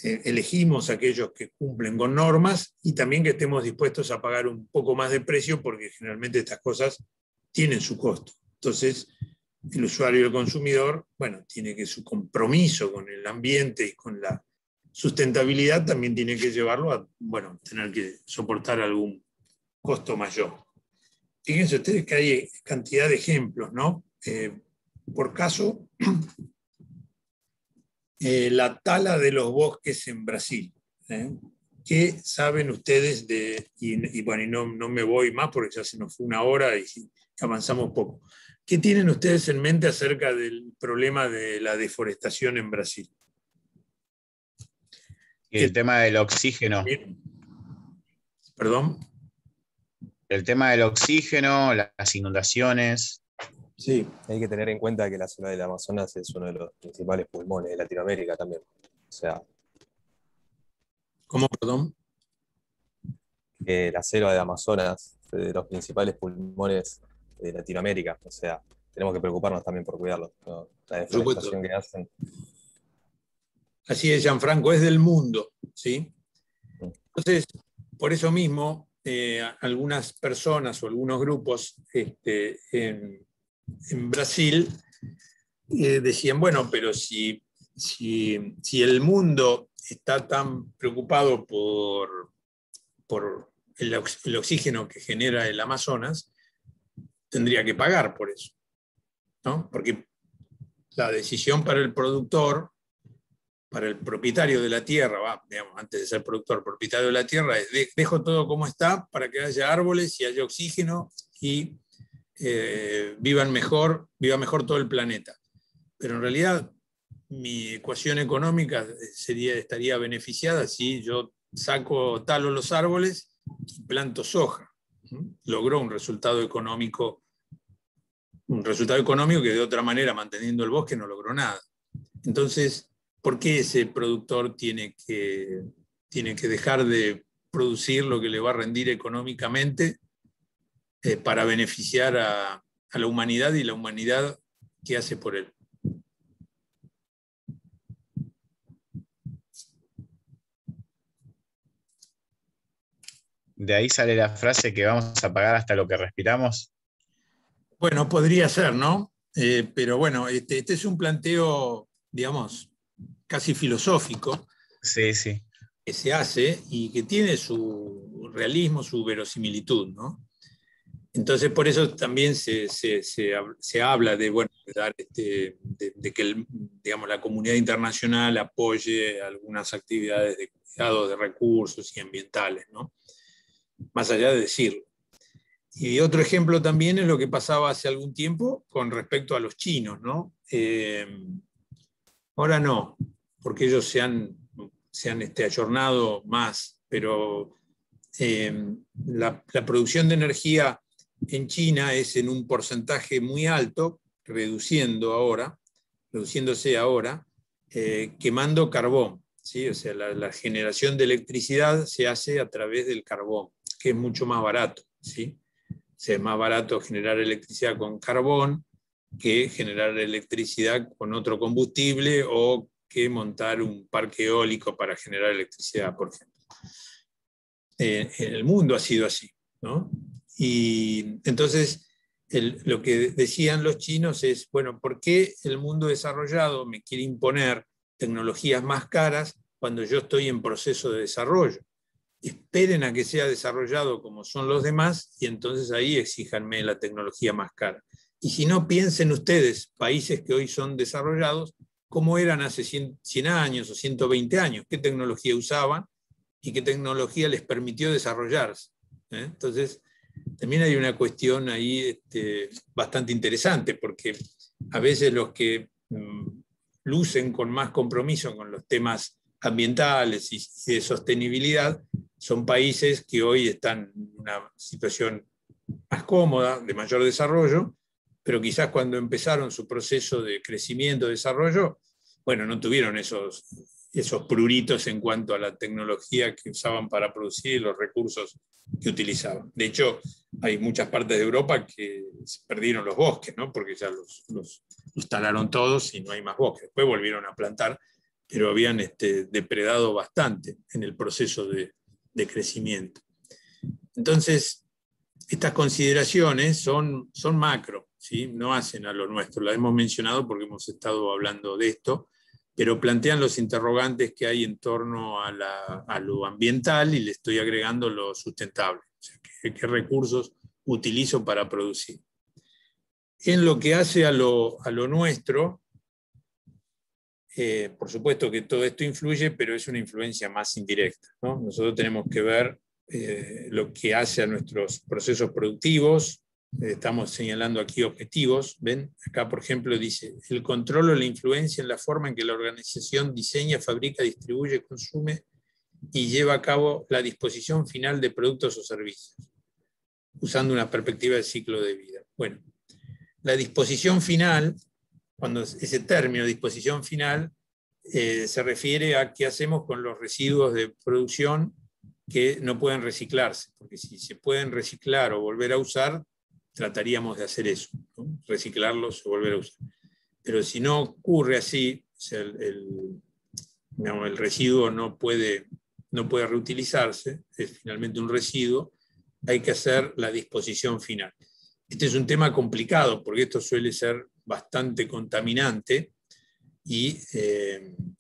elegimos aquellos que cumplen con normas y también que estemos dispuestos a pagar un poco más de precio, porque generalmente estas cosas tienen su costo. Entonces, el usuario y el consumidor, bueno, tiene que su compromiso con el ambiente y con la sustentabilidad también tiene que llevarlo a, bueno, tener que soportar algún costo mayor. Fíjense ustedes que hay cantidad de ejemplos, ¿no? Por caso, la tala de los bosques en Brasil. ¿Qué saben ustedes de, y bueno, y no me voy más porque ya se nos fue una hora y avanzamos poco. ¿Qué tienen ustedes en mente acerca del problema de la deforestación en Brasil? Y el tema del oxígeno. ¿Perdón? El tema del oxígeno, las inundaciones. Sí, hay que tener en cuenta que la zona del Amazonas es uno de los principales pulmones de Latinoamérica también. O sea, ¿Cómo, perdón? que la selva del Amazonas es de los principales pulmones de Latinoamérica. O sea, tenemos que preocuparnos también por cuidarlo, ¿no? La deforestación que hacen. Así es, Gianfranco, es del mundo, ¿sí? Entonces, por eso mismo, algunas personas o algunos grupos en Brasil decían, bueno, pero si el mundo está tan preocupado por el oxígeno que genera el Amazonas, tendría que pagar por eso, ¿no? Porque la decisión para el productor, para el propietario de la tierra, digamos, antes de ser productor, propietario de la tierra, es dejo todo como está para que haya árboles y haya oxígeno y viva mejor todo el planeta. Pero en realidad mi ecuación económica estaría beneficiada si yo talo los árboles y planto soja. Logró un resultado económico que de otra manera, manteniendo el bosque, no logró nada. Entonces, ¿por qué ese productor tiene que dejar de producir lo que le va a rendir económicamente para beneficiar a la humanidad y la humanidad qué hace por él? De ahí sale la frase que vamos a pagar hasta lo que respiramos. Bueno, podría ser, ¿no? Pero bueno, este es un planteo, digamos, casi filosófico. Sí, sí. Que se hace y que tiene su realismo, su verosimilitud, ¿no? Entonces, por eso también se habla de, bueno, de que digamos, la comunidad internacional apoye algunas actividades de cuidado de recursos y ambientales, ¿no? Más allá de decirlo. Y otro ejemplo también es lo que pasaba hace algún tiempo con respecto a los chinos, ¿no? Ahora no, porque ellos se han ayornado más, pero la producción de energía en China es en un porcentaje muy alto, reduciéndose ahora, quemando carbón, ¿sí? O sea, la generación de electricidad se hace a través del carbón, que es mucho más barato, ¿sí? O sea, es más barato generar electricidad con carbón que generar electricidad con otro combustible o que montar un parque eólico para generar electricidad, por ejemplo. En el mundo ha sido así, ¿no? Y entonces lo que decían los chinos es, bueno, ¿por qué el mundo desarrollado me quiere imponer tecnologías más caras cuando yo estoy en proceso de desarrollo? Esperen a que sea desarrollado como son los demás y entonces ahí exíjanme la tecnología más cara. Y si no, piensen ustedes, países que hoy son desarrollados, cómo eran hace 100 años o 120 años, qué tecnología usaban y qué tecnología les permitió desarrollarse. Entonces, también hay una cuestión ahí bastante interesante, porque a veces los que lucen con más compromiso con los temas ambientales y de sostenibilidad son países que hoy están en una situación más cómoda, de mayor desarrollo, pero quizás cuando empezaron su proceso de crecimiento, desarrollo, bueno, no tuvieron esos pruritos en cuanto a la tecnología que usaban para producir los recursos que utilizaban. De hecho, hay muchas partes de Europa que se perdieron los bosques, ¿no? Porque ya los talaron todos y no hay más bosques. Después volvieron a plantar, pero habían depredado bastante en el proceso de crecimiento. Entonces, estas consideraciones son macro, ¿sí? No hacen a lo nuestro. La hemos mencionado porque hemos estado hablando de esto, pero plantean los interrogantes que hay en torno a lo ambiental y le estoy agregando lo sustentable. O sea, ¿qué recursos utilizo para producir? En lo que hace a lo nuestro, por supuesto que todo esto influye, pero es una influencia más indirecta, ¿no? Nosotros tenemos que ver lo que hace a nuestros procesos productivos. Estamos señalando aquí objetivos. ¿Ven? Acá, por ejemplo, dice, el control o la influencia en la forma en que la organización diseña, fabrica, distribuye, consume y lleva a cabo la disposición final de productos o servicios, usando una perspectiva de ciclo de vida. Bueno, la disposición final, cuando ese término disposición final se refiere a qué hacemos con los residuos de producción que no pueden reciclarse, porque si se pueden reciclar o volver a usar, trataríamos de hacer eso, ¿no? Reciclarlos o volver a usar. Pero si no ocurre así, o sea, el residuo no puede reutilizarse, es finalmente un residuo, hay que hacer la disposición final. Este es un tema complicado porque esto suele ser bastante contaminante y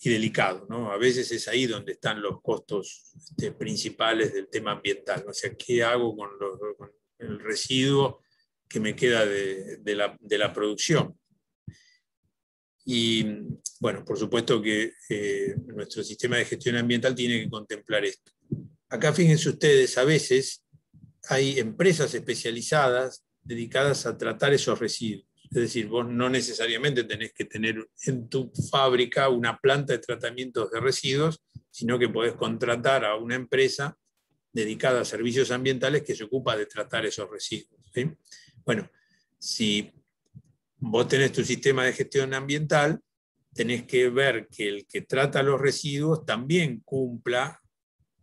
delicado, ¿no? A veces es ahí donde están los costos principales del tema ambiental. O sea, ¿qué hago con el residuo que me queda de la producción? Y bueno, por supuesto que nuestro sistema de gestión ambiental tiene que contemplar esto. Acá fíjense ustedes, a veces hay empresas especializadas dedicadas a tratar esos residuos. Es decir, vos no necesariamente tenés que tener en tu fábrica una planta de tratamientos de residuos, sino que podés contratar a una empresa dedicada a servicios ambientales que se ocupa de tratar esos residuos, ¿sí? Bueno, si vos tenés tu sistema de gestión ambiental, tenés que ver que el que trata los residuos también cumpla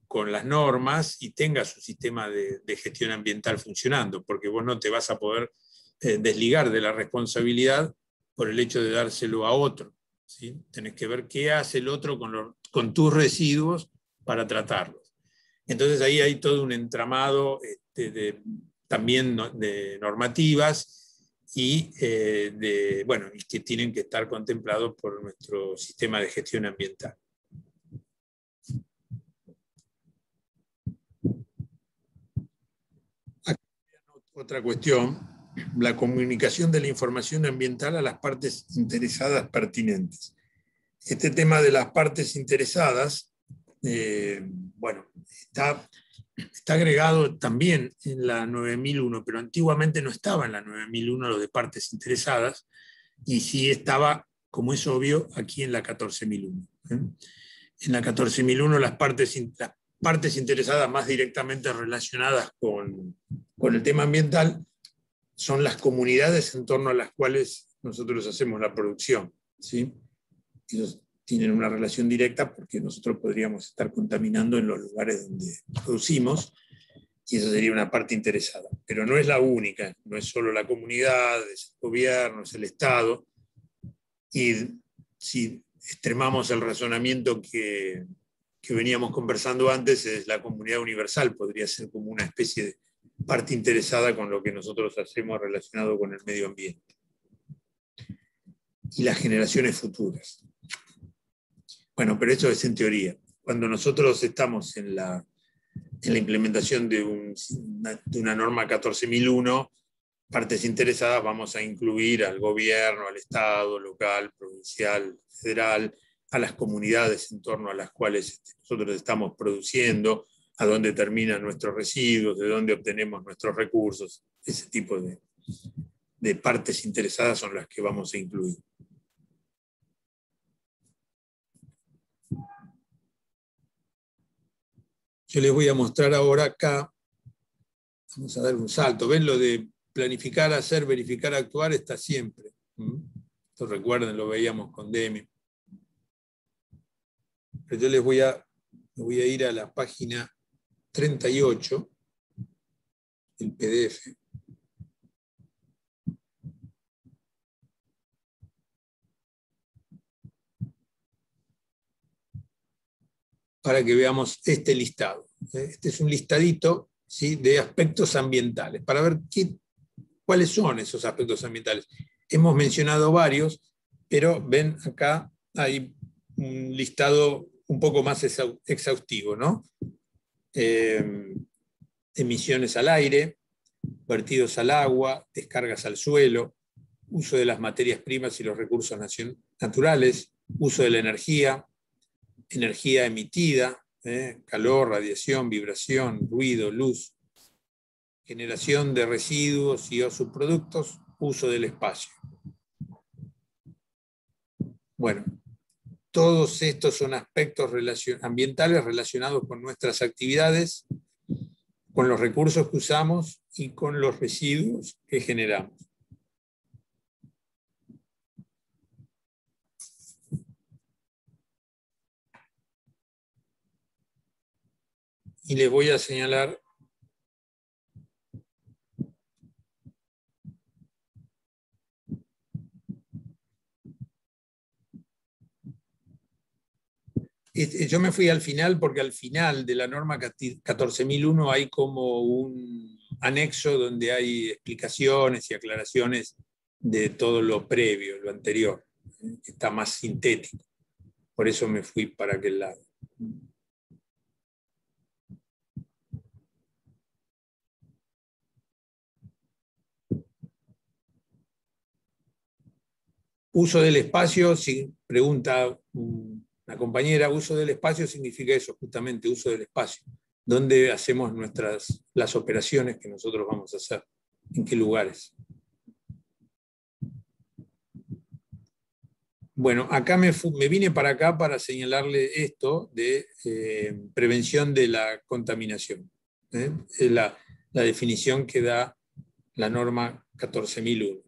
con las normas y tenga su sistema de gestión ambiental funcionando, porque vos no te vas a poder desligar de la responsabilidad por el hecho de dárselo a otro, ¿sí? Tenés que ver qué hace el otro con tus residuos para tratarlos. Entonces ahí hay todo un entramado también de normativas y que tienen que estar contemplados por nuestro sistema de gestión ambiental. Otra cuestión, la comunicación de la información ambiental a las partes interesadas pertinentes. Este tema de las partes interesadas, está agregado también en la 9001, pero antiguamente no estaba en la 9001 lo de partes interesadas, y sí estaba, como es obvio, aquí en la 14001. En la 14001 las partes interesadas más directamente relacionadas con el tema ambiental son las comunidades en torno a las cuales nosotros hacemos la producción, ¿sí? Ellos tienen una relación directa porque nosotros podríamos estar contaminando en los lugares donde producimos, y eso sería una parte interesada. Pero no es la única, no es solo la comunidad, es el gobierno, es el Estado. Y si extremamos el razonamiento que veníamos conversando antes, es la comunidad universal, podría ser como una especie de parte interesada con lo que nosotros hacemos relacionado con el medio ambiente. Y las generaciones futuras. Bueno, pero eso es en teoría. Cuando nosotros estamos en la implementación de una norma 14001, partes interesadas vamos a incluir al gobierno, al Estado, local, provincial, federal, a las comunidades en torno a las cuales nosotros estamos produciendo, a dónde terminan nuestros residuos, de dónde obtenemos nuestros recursos. Ese tipo de partes interesadas son las que vamos a incluir. Yo les voy a mostrar ahora acá, vamos a dar un salto. ¿Ven? Lo de planificar, hacer, verificar, actuar está siempre. Esto recuerden, lo veíamos con Demi. Pero yo les voy a ir a la página 38 del PDF. Para que veamos este listado. Este es un listadito, ¿sí?, de aspectos ambientales, para ver cuáles son esos aspectos ambientales. Hemos mencionado varios, pero ven acá hay listado un poco más exhaustivo, ¿no? Emisiones al aire, vertidos al agua, descargas al suelo, uso de las materias primas y los recursos naturales, uso de la energía, energía emitida, calor, radiación, vibración, ruido, luz, generación de residuos y o subproductos, uso del espacio. Bueno, todos estos son aspectos ambientales relacionados con nuestras actividades, con los recursos que usamos y con los residuos que generamos. Y les voy a señalar yo me fui al final porque al final de la norma 14.001 hay como un anexo donde hay explicaciones y aclaraciones de todo lo previo, lo anterior. Está más sintético. Por eso me fui para aquel lado. Uso del espacio, pregunta una compañera, uso del espacio significa eso, justamente uso del espacio. ¿Dónde hacemos las operaciones que nosotros vamos a hacer? ¿En qué lugares? Bueno, acá me vine para acá para señalarle esto de prevención de la contaminación. Es la definición que da la norma 14.001.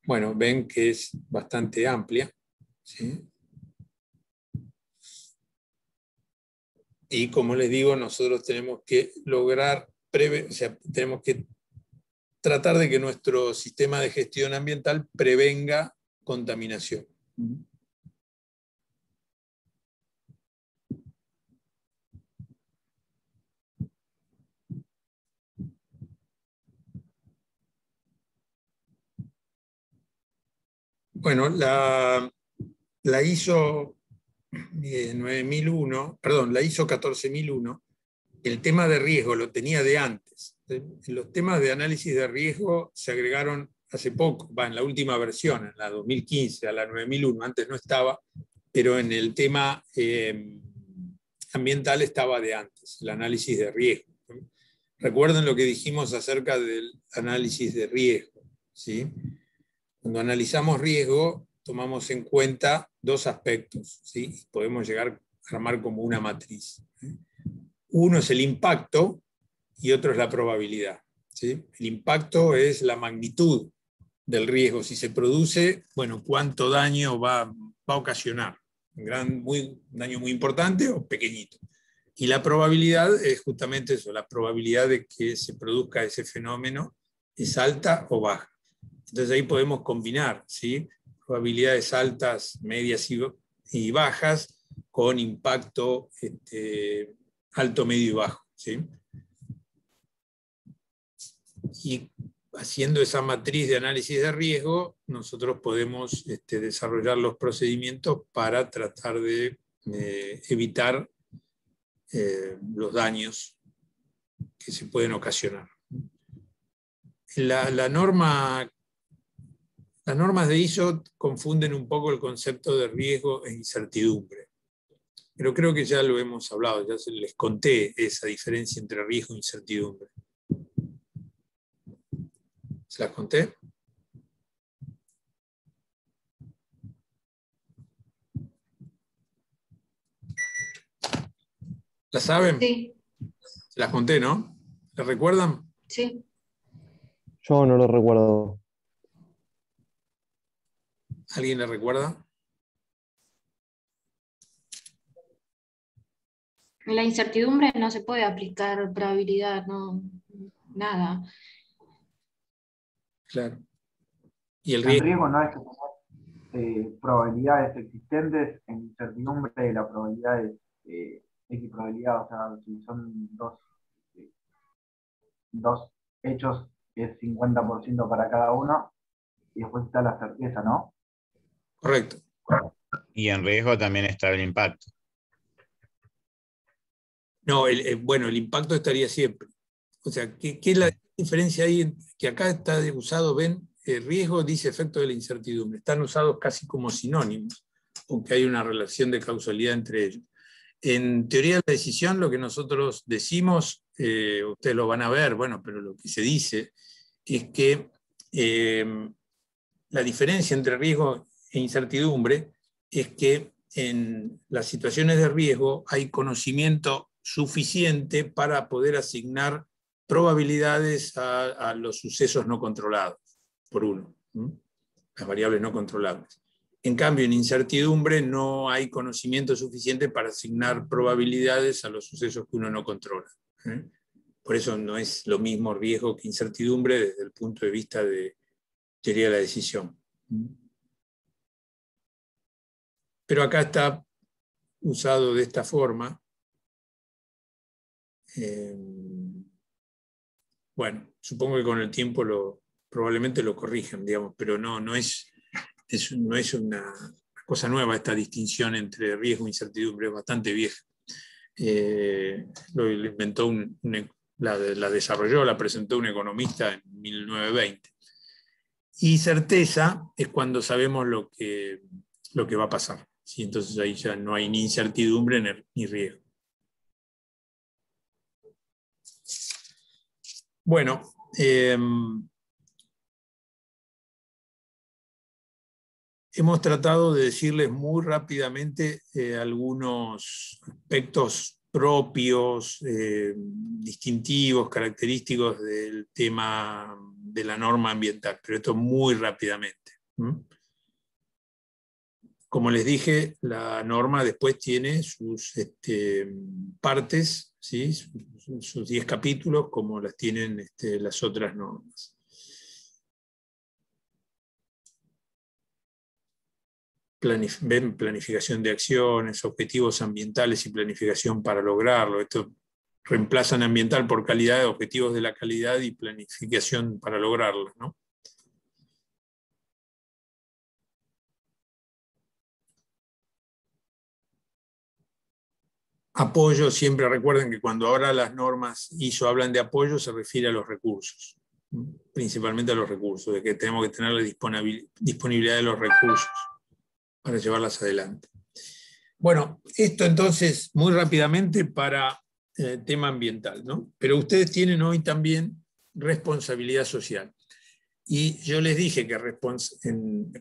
Bueno, ven que es bastante amplia, ¿sí? Y como les digo, nosotros tenemos que lograr, tenemos que tratar de que nuestro sistema de gestión ambiental prevenga contaminación. Bueno, la ISO 9001, perdón, la ISO 14.001, el tema de riesgo lo tenía de antes. Los temas de análisis de riesgo se agregaron hace poco, en la última versión, en la 2015, a la 9001, antes no estaba, pero en el tema ambiental estaba de antes, el análisis de riesgo. Recuerden lo que dijimos acerca del análisis de riesgo, ¿sí? Cuando analizamos riesgo, tomamos en cuenta dos aspectos, ¿sí? Podemos llegar a armar como una matriz. Uno es el impacto y otro es la probabilidad, ¿sí? El impacto es la magnitud del riesgo. Si se produce, bueno, cuánto daño va a ocasionar. Un daño muy importante o pequeñito. Y la probabilidad es justamente eso, la probabilidad de que se produzca ese fenómeno es alta o baja. Entonces ahí podemos combinar, ¿sí? Probabilidades altas, medias y bajas con impacto alto, medio y bajo, ¿sí? Y haciendo esa matriz de análisis de riesgo, nosotros podemos desarrollar los procedimientos para tratar de evitar los daños que se pueden ocasionar. Las normas de ISO confunden un poco el concepto de riesgo e incertidumbre. Pero creo que ya lo hemos hablado, ya les conté esa diferencia entre riesgo e incertidumbre. ¿Se las conté? ¿La saben? Sí. Se las conté, ¿no? ¿La recuerdan? Sí. Yo no lo recuerdo. ¿Alguien la recuerda? La incertidumbre no se puede aplicar probabilidad, no, nada. Claro. Y el El riesgo. riesgo no es que probabilidades existentes en incertidumbre de las probabilidades X probabilidad, o sea, si son dos hechos, es 50% para cada uno, y después está la certeza, ¿no? Correcto. Y en riesgo también está el impacto. No, bueno, el impacto estaría siempre. O sea, ¿qué es la diferencia ahí? Que acá está usado, ven, riesgo dice efecto de la incertidumbre. Están usados casi como sinónimos, aunque hay una relación de causalidad entre ellos. En teoría de la decisión, lo que nosotros decimos, ustedes lo van a ver, bueno, pero lo que se dice es que la diferencia entre riesgo e incertidumbre es que en las situaciones de riesgo hay conocimiento suficiente para poder asignar probabilidades a los sucesos no controlados, por uno, las variables no controlables. En cambio, en incertidumbre no hay conocimiento suficiente para asignar probabilidades a los sucesos que uno no controla. Por eso no es lo mismo riesgo que incertidumbre desde el punto de vista de teoría de la decisión. Pero acá está usado de esta forma. Bueno, supongo que con el tiempo probablemente lo corrijan, digamos, pero no es una cosa nueva esta distinción entre riesgo e incertidumbre, es bastante vieja. Lo inventó la desarrolló, la presentó un economista en 1920. Y certeza es cuando sabemos lo que va a pasar. ¿Sí? Entonces ahí ya no hay ni incertidumbre ni riesgo. Bueno, hemos tratado de decirles muy rápidamente algunos aspectos propios, distintivos, característicos del tema de la norma ambiental, pero esto muy rápidamente. Como les dije, la norma después tiene sus partes, ¿sí? sus 10 capítulos, como las tienen las otras normas. Planificación de acciones, objetivos ambientales y planificación para lograrlo. Esto reemplazan ambiental por calidad, objetivos de la calidad y planificación para lograrlo, ¿no? Apoyo, siempre recuerden que cuando ahora las normas ISO hablan de apoyo se refiere a los recursos, principalmente a los recursos, de que tenemos que tener la disponibilidad de los recursos para llevarlas adelante. Bueno, esto entonces muy rápidamente para el tema ambiental, ¿no? Pero ustedes tienen hoy también responsabilidad social. Y yo les dije que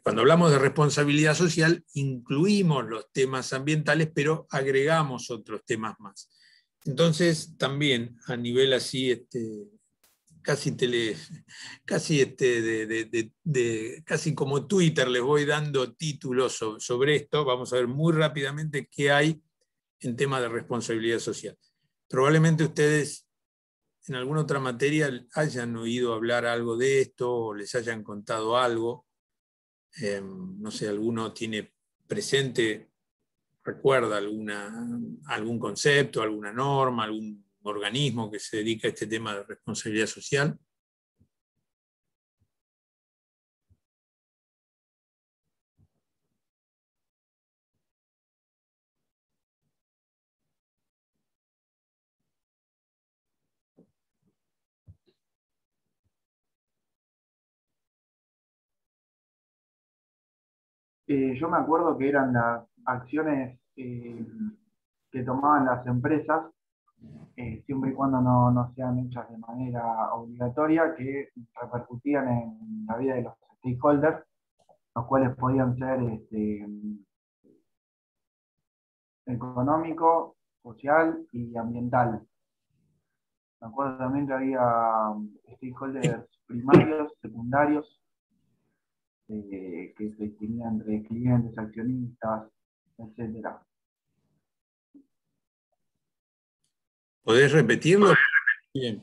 cuando hablamos de responsabilidad social incluimos los temas ambientales, pero agregamos otros temas más. Entonces también a nivel así, casi como Twitter les voy dando títulos sobre esto, vamos a ver muy rápidamente qué hay en tema de responsabilidad social. Probablemente ustedes en alguna otra materia hayan oído hablar algo de esto o les hayan contado algo. No sé, alguno tiene presente, recuerda algún concepto, alguna norma, algún organismo que se dedica a este tema de responsabilidad social. Yo me acuerdo que eran las acciones que tomaban las empresas, siempre y cuando no sean hechas de manera obligatoria, que repercutían en la vida de los stakeholders, los cuales podían ser económico, social y ambiental. Me acuerdo también que había stakeholders primarios, secundarios, que se distinguían entre clientes, accionistas, etc. ¿Podés repetirlo? Bien.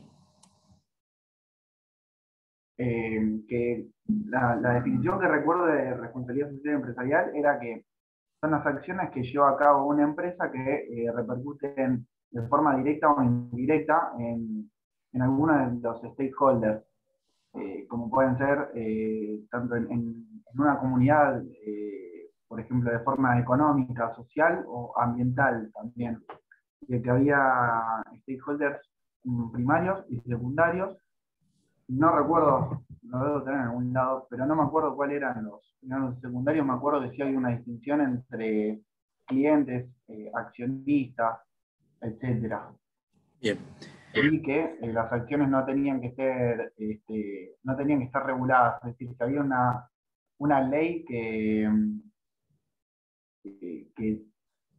Que la definición que recuerdo de responsabilidad social empresarial era que son las acciones que lleva a cabo una empresa que repercuten de forma directa o indirecta en algunos de los stakeholders, como pueden ser tanto en una comunidad, por ejemplo, de forma económica, social o ambiental también. Y que había stakeholders primarios y secundarios. No recuerdo, lo debo tener en algún lado, pero no me acuerdo cuáles eran los secundarios. Me acuerdo que sí hay una distinción entre clientes, accionistas, etcétera. Bien. Y que las acciones no tenían que ser, no tenían que estar reguladas. Es decir, que había una ley que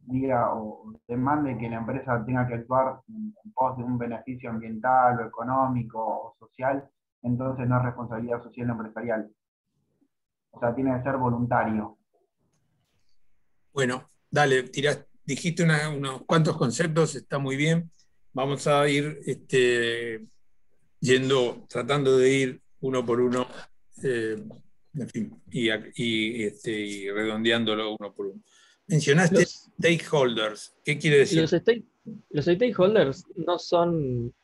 diga o demande que la empresa tenga que actuar en pos de un beneficio ambiental o económico o social, entonces no es responsabilidad social empresarial. O sea, tiene que ser voluntario. Bueno, dale, dijiste unos cuantos conceptos, está muy bien. Vamos a ir tratando de ir uno por uno, en fin, y redondeándolo uno por uno. Mencionaste stakeholders. ¿Qué quiere decir? Los stakeholders no son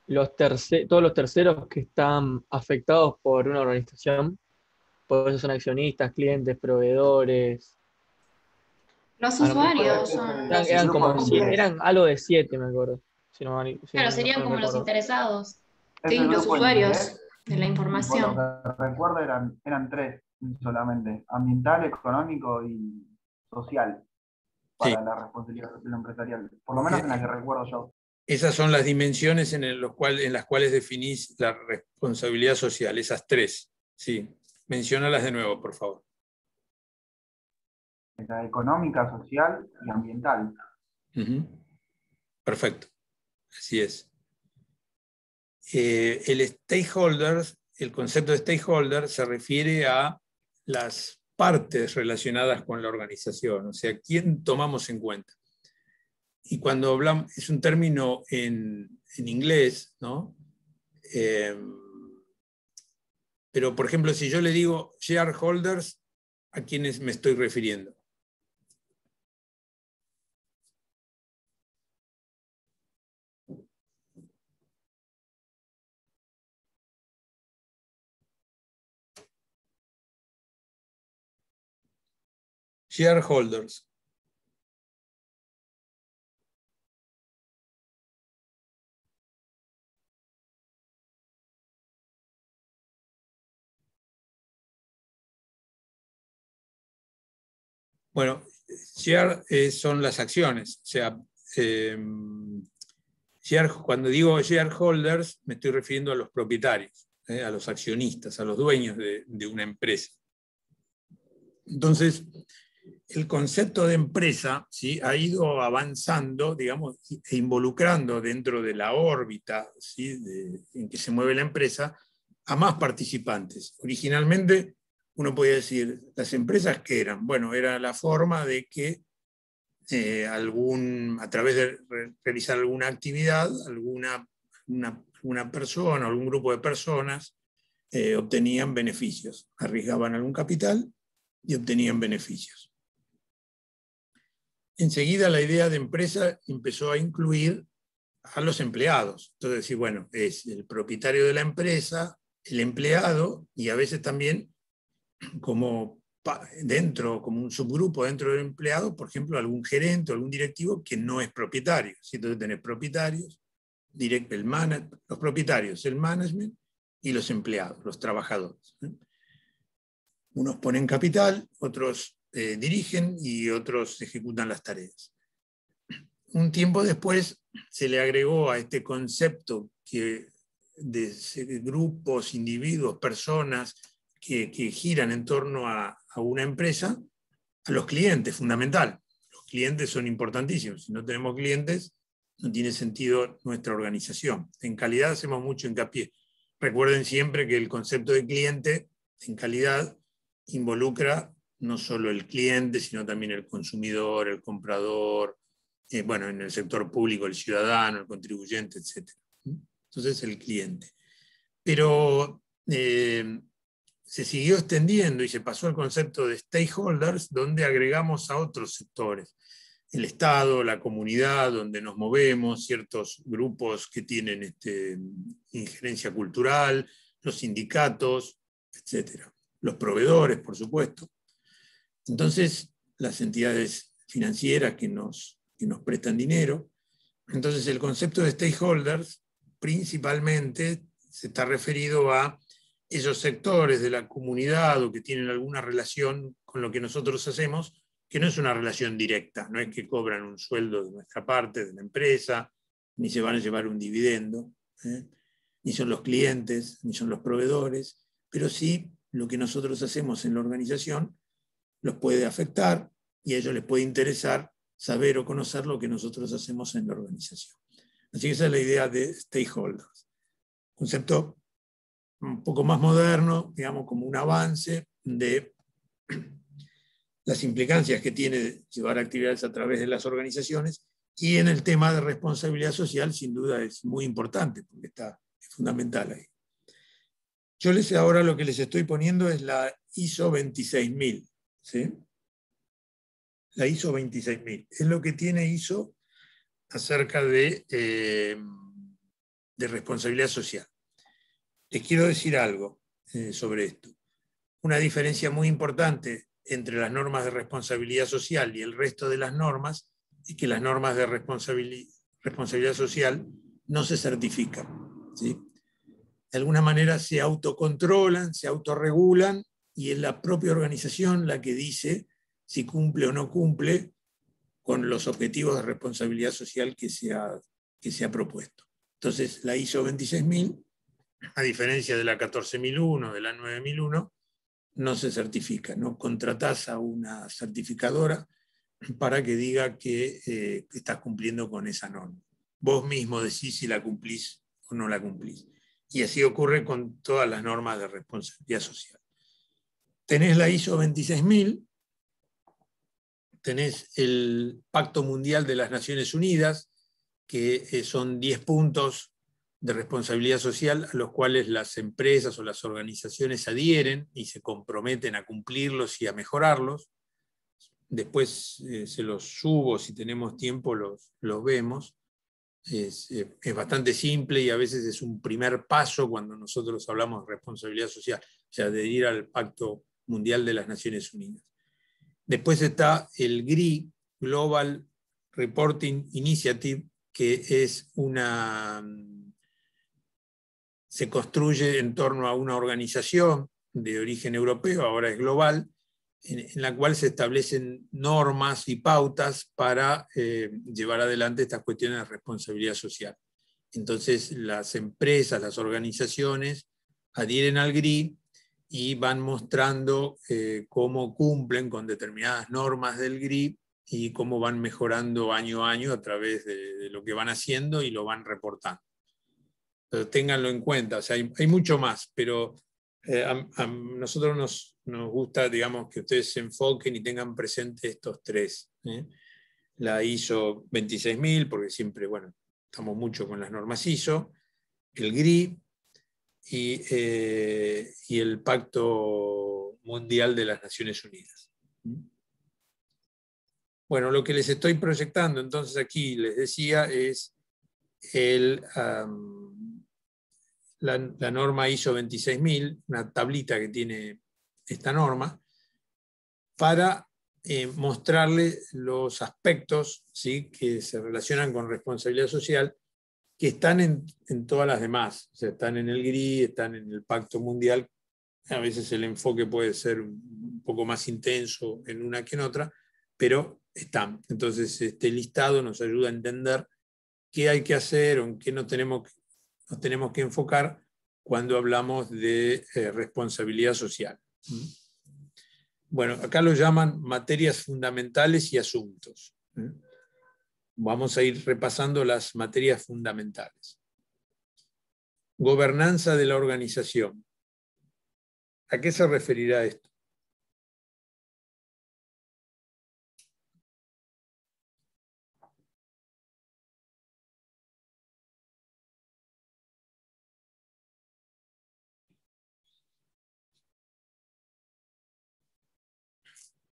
todos los terceros que están afectados por una organización. Por eso son accionistas, clientes, proveedores. Los usuarios son los Eran como stakeholders. eran algo de 7, me acuerdo. Claro, serían como los recuerdo. interesados. Sí, los usuarios de la información. Por lo que recuerdo eran 3 solamente: ambiental, económico y social, para la responsabilidad social empresarial. Por lo menos en la que recuerdo yo. Esas son las dimensiones en las cuales definís la responsabilidad social, esas 3. Sí, menciónalas de nuevo, por favor. La económica, social y ambiental. Perfecto, así es. El concepto de stakeholder se refiere a las partes relacionadas con la organización, o sea, ¿quién tomamos en cuenta? Y cuando hablamos, es un término en inglés, ¿no? Pero, por ejemplo, si yo le digo shareholders, ¿a quiénes me estoy refiriendo? Shareholders. Bueno, share son las acciones. O sea, cuando digo shareholders, me estoy refiriendo a los propietarios, a los accionistas, a los dueños de una empresa. Entonces, el concepto de empresa, ¿sí?, ha ido avanzando, digamos, e involucrando dentro de la órbita, ¿sí?, en que se mueve la empresa a más participantes. Originalmente, uno podía decir, ¿las empresas qué eran? Bueno, era la forma de que a través de realizar alguna actividad, una persona o algún grupo de personas obtenían beneficios, arriesgaban algún capital y obtenían beneficios. Enseguida la idea de empresa empezó a incluir a los empleados. Entonces, decir, bueno, es el propietario de la empresa, el empleado, y a veces también como un subgrupo dentro del empleado, por ejemplo, algún gerente o algún directivo que no es propietario. Entonces tenés propietarios, los propietarios, el management y los empleados, los trabajadores. Unos ponen capital, otros dirigen y otros ejecutan las tareas. Un tiempo después se le agregó a este concepto de grupos, individuos, personas que giran en torno a una empresa, a los clientes, fundamental. Los clientes son importantísimos. Si no tenemos clientes, no tiene sentido nuestra organización. En calidad hacemos mucho hincapié. Recuerden siempre que el concepto de cliente en calidad involucra no solo el cliente, sino también el consumidor, el comprador, bueno, en el sector público, el ciudadano, el contribuyente, etc. Entonces, el cliente. Pero se siguió extendiendo y se pasó al concepto de stakeholders, donde agregamos a otros sectores. El Estado, la comunidad donde nos movemos, ciertos grupos que tienen injerencia cultural, los sindicatos, etc. Los proveedores, por supuesto. Entonces, las entidades financieras que nos prestan dinero. Entonces, el concepto de stakeholders principalmente se está referido a esos sectores de la comunidad o que tienen alguna relación con lo que nosotros hacemos, que no es una relación directa, no es que cobran un sueldo de nuestra parte, de la empresa, ni se van a llevar un dividendo, ni son los clientes, ni son los proveedores, pero sí lo que nosotros hacemos en la organización los puede afectar y a ellos les puede interesar saber o conocer lo que nosotros hacemos en la organización. Así que esa es la idea de stakeholders. Concepto un poco más moderno, digamos, como un avance de las implicancias que tiene llevar actividades a través de las organizaciones, y en el tema de responsabilidad social, sin duda es muy importante, porque es fundamental ahí. Yo ahora lo que les estoy poniendo es la ISO 26000, ¿sí? La ISO 26000 es lo que tiene ISO acerca de responsabilidad social. Les quiero decir algo sobre esto. Una diferencia muy importante entre las normas de responsabilidad social y el resto de las normas es que las normas de responsabilidad social no se certifican, ¿sí? De alguna manera se autocontrolan, se autorregulan, y es la propia organización la que dice si cumple o no cumple con los objetivos de responsabilidad social que se ha propuesto. Entonces, la ISO 26000, a diferencia de la 14001, de la 9001, no se certifica, no contratás a una certificadora para que diga que estás cumpliendo con esa norma. Vos mismo decís si la cumplís o no la cumplís. Y así ocurre con todas las normas de responsabilidad social. Tenés la ISO 26000, tenés el Pacto Mundial de las Naciones Unidas, que son 10 puntos de responsabilidad social a los cuales las empresas o las organizaciones adhieren y se comprometen a cumplirlos y a mejorarlos. Después se los subo, si tenemos tiempo los vemos. Es bastante simple y a veces es un primer paso cuando nosotros hablamos de responsabilidad social, o sea, de ir al Pacto Mundial de las Naciones Unidas. Después está el GRI, Global Reporting Initiative, que es se construye en torno a una organización de origen europeo, ahora es global, en la cual se establecen normas y pautas para llevar adelante estas cuestiones de responsabilidad social. Entonces, las empresas, las organizaciones adhieren al GRI y van mostrando cómo cumplen con determinadas normas del GRI y cómo van mejorando año a año a través de lo que van haciendo y lo van reportando. Pero ténganlo en cuenta, o sea, hay mucho más, pero a nosotros nos gusta, digamos, que ustedes se enfoquen y tengan presente estos tres. La ISO 26000, porque siempre, bueno, estamos mucho con las normas ISO, el GRI y el Pacto Mundial de las Naciones Unidas. Bueno, lo que les estoy proyectando entonces aquí, les decía, es la norma ISO 26000, una tablita que tiene esta norma, para mostrarle los aspectos, ¿sí?, que se relacionan con responsabilidad social, que están en todas las demás. O sea, están en el GRI, están en el Pacto Mundial. A veces el enfoque puede ser un poco más intenso en una que en otra, pero están. Entonces, este listado nos ayuda a entender qué hay que hacer o en qué nos tenemos que enfocar cuando hablamos de responsabilidad social. Bueno, acá lo llaman materias fundamentales y asuntos. Vamos a ir repasando las materias fundamentales. Gobernanza de la organización. ¿A qué se referirá esto?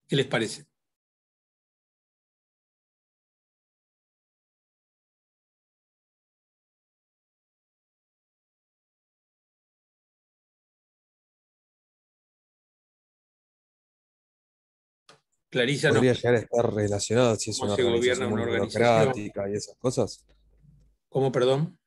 ¿Qué les parece? Clarisa nos Podría llegar a estar relacionado si es cómo una se gobierna organización una muy organización. burocrática y esas cosas. ¿Cómo, perdón?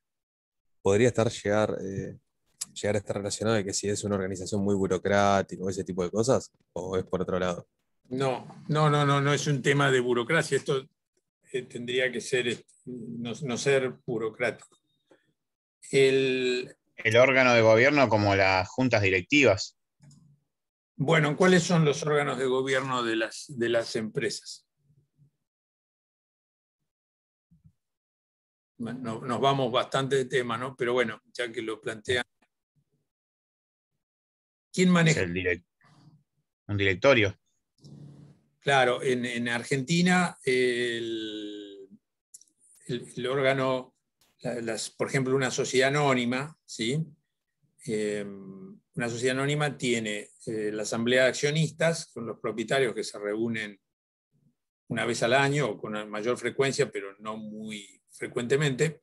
Podría llegar a estar relacionado de que si es una organización muy burocrática o ese tipo de cosas, o es por otro lado. No es un tema de burocracia. Esto tendría que ser, no ser burocrático. El órgano de gobierno como las juntas directivas. Bueno, ¿cuáles son los órganos de gobierno de las empresas? Bueno, nos vamos bastante de tema, ¿no? Pero bueno, ya que lo plantean. ¿Quién maneja? Un directorio. Claro, en Argentina el órgano, por ejemplo, una sociedad anónima, ¿sí? Una sociedad anónima tiene la asamblea de accionistas, con los propietarios que se reúnen una vez al año o con mayor frecuencia, pero no muy frecuentemente,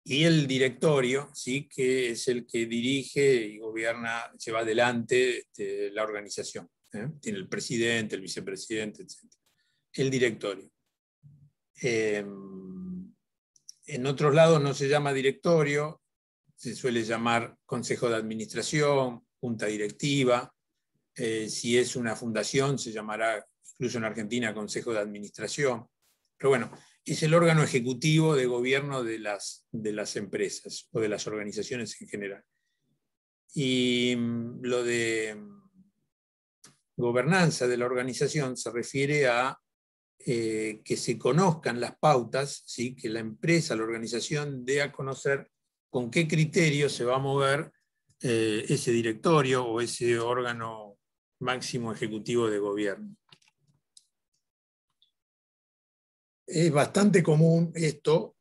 y el directorio, ¿sí? Que es el que dirige y gobierna, lleva adelante la organización. Tiene el presidente, el vicepresidente, etc. El directorio. En otros lados no se llama directorio, se suele llamar consejo de administración, junta directiva. Si es una fundación, se llamará, incluso en Argentina, consejo de administración. Pero bueno, es el órgano ejecutivo de gobierno de las empresas o de las organizaciones en general. Y lo de gobernanza de la organización se refiere a que se conozcan las pautas, ¿sí? Que la empresa, la organización dé a conocer con qué criterio se va a mover ese directorio o ese órgano máximo ejecutivo de gobierno. Es bastante común esto,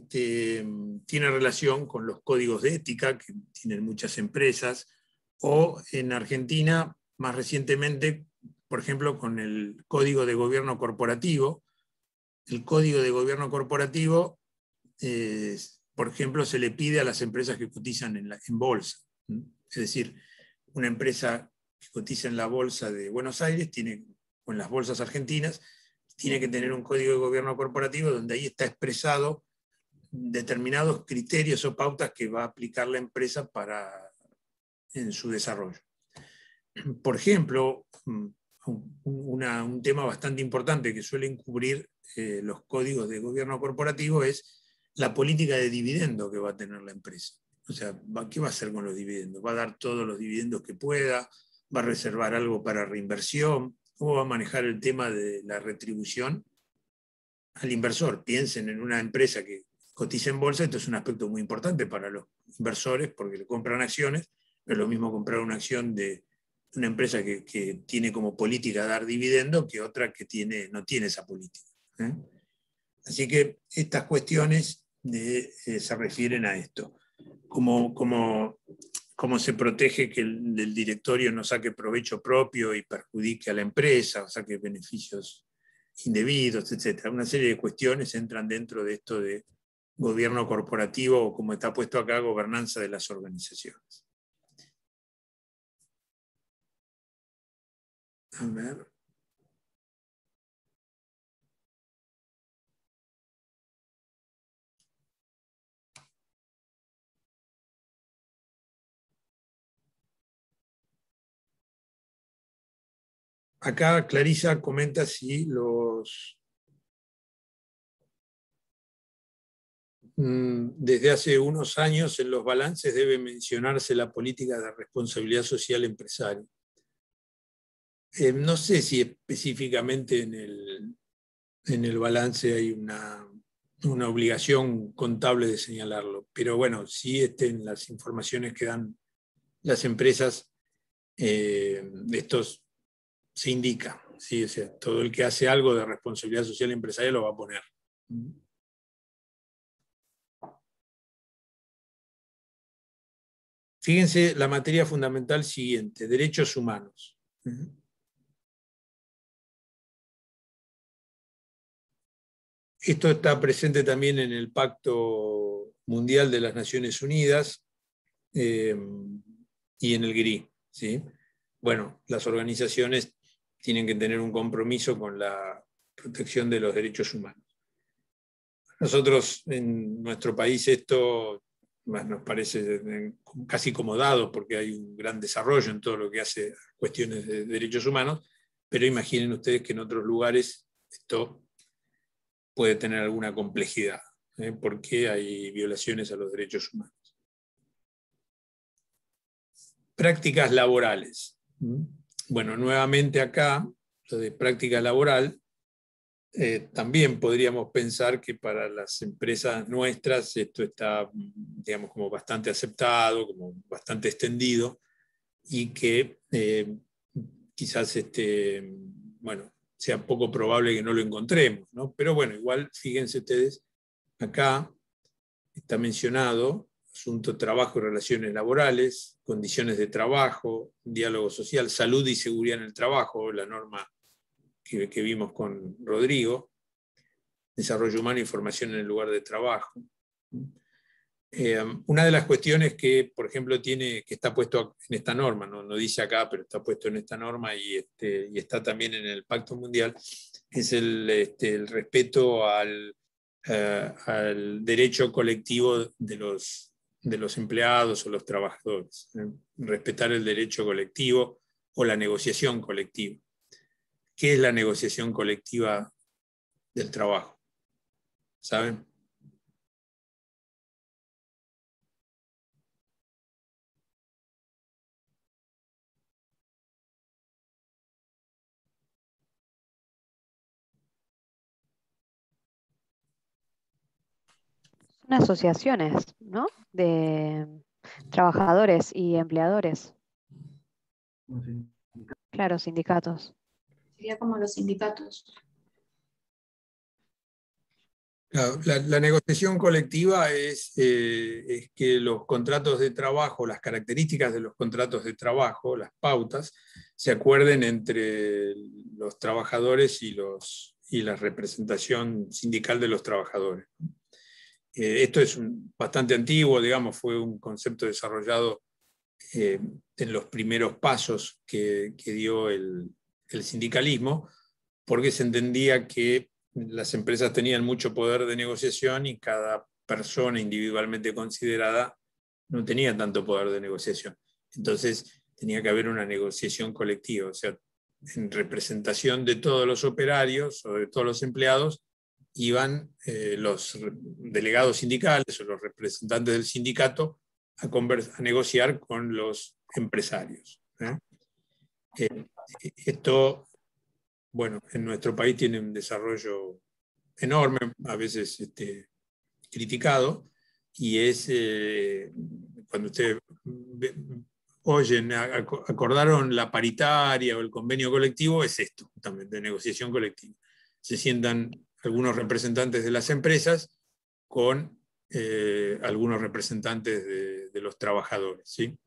tiene relación con los códigos de ética que tienen muchas empresas, o en Argentina, más recientemente, por ejemplo, con el Código de Gobierno Corporativo. El Código de Gobierno Corporativo, por ejemplo, se le pide a las empresas que cotizan en bolsa. Es decir, una empresa que cotiza en la bolsa de Buenos Aires, o en las bolsas argentinas, tiene que tener un Código de Gobierno Corporativo donde ahí está expresado determinados criterios o pautas que va a aplicar la empresa en su desarrollo. Por ejemplo, un tema bastante importante que suelen cubrir los códigos de gobierno corporativo es la política de dividendo que va a tener la empresa. O sea, ¿qué va a hacer con los dividendos? ¿Va a dar todos los dividendos que pueda? ¿Va a reservar algo para reinversión? ¿Cómo va a manejar el tema de la retribución al inversor? Piensen en una empresa que cotiza en bolsa, esto es un aspecto muy importante para los inversores porque le compran acciones, no es lo mismo comprar una acción de una empresa que tiene como política dar dividendo que otra que no tiene esa política. Así que estas cuestiones se refieren a esto. Cómo se protege que el directorio no saque provecho propio y perjudique a la empresa, o saque beneficios indebidos, etc. Una serie de cuestiones entran dentro de esto de gobierno corporativo o, como está puesto acá, gobernanza de las organizaciones. A ver. Acá Clarisa comenta si desde hace unos años en los balances debe mencionarse la política de responsabilidad social empresaria. No sé si específicamente en el balance hay una obligación contable de señalarlo, pero bueno, sí en las informaciones que dan las empresas, estos se indica, ¿sí? O sea, todo el que hace algo de responsabilidad social empresarial lo va a poner. Fíjense la materia fundamental siguiente, derechos humanos. Esto está presente también en el Pacto Mundial de las Naciones Unidas y en el GRI, ¿sí? Bueno, las organizaciones tienen que tener un compromiso con la protección de los derechos humanos. Nosotros en nuestro país esto más nos parece casi como dado porque hay un gran desarrollo en todo lo que hace cuestiones de derechos humanos, pero imaginen ustedes que en otros lugares esto puede tener alguna complejidad, porque hay violaciones a los derechos humanos. Prácticas laborales. Bueno, nuevamente acá, lo de práctica laboral, también podríamos pensar que para las empresas nuestras esto está, digamos, como bastante aceptado, como bastante extendido, y que quizás bueno, sea poco probable que no lo encontremos, ¿no? Pero bueno, igual, fíjense ustedes, acá está mencionado asunto de trabajo y relaciones laborales, condiciones de trabajo, diálogo social, salud y seguridad en el trabajo, la norma que vimos con Rodrigo, desarrollo humano y formación en el lugar de trabajo. Una de las cuestiones que, por ejemplo, que está puesto en esta norma, no dice acá, pero está puesto en esta norma y está también en el Pacto Mundial, es el respeto al derecho colectivo de los empleados o los trabajadores. Respetar el derecho colectivo o la negociación colectiva. ¿Qué es la negociación colectiva del trabajo? ¿Saben? Son asociaciones, ¿no? De trabajadores y empleadores. Claro, sindicatos. Sería como los sindicatos. La negociación colectiva es que los contratos de trabajo, las características de los contratos de trabajo, las pautas, se acuerden entre los trabajadores y la representación sindical de los trabajadores. Esto es bastante antiguo, digamos, fue un concepto desarrollado en los primeros pasos que dio el sindicalismo, porque se entendía que las empresas tenían mucho poder de negociación y cada persona individualmente considerada no tenía tanto poder de negociación. Entonces tenía que haber una negociación colectiva, o sea, en representación de todos los operarios o de todos los empleados iban los delegados sindicales o los representantes del sindicato a negociar con los empresarios. Esto, bueno, en nuestro país tiene un desarrollo enorme, a veces criticado, y es cuando ustedes oyen, acordaron la paritaria o el convenio colectivo, es esto también, de negociación colectiva. Se sientan algunos representantes de las empresas con algunos representantes de los trabajadores, ¿sí?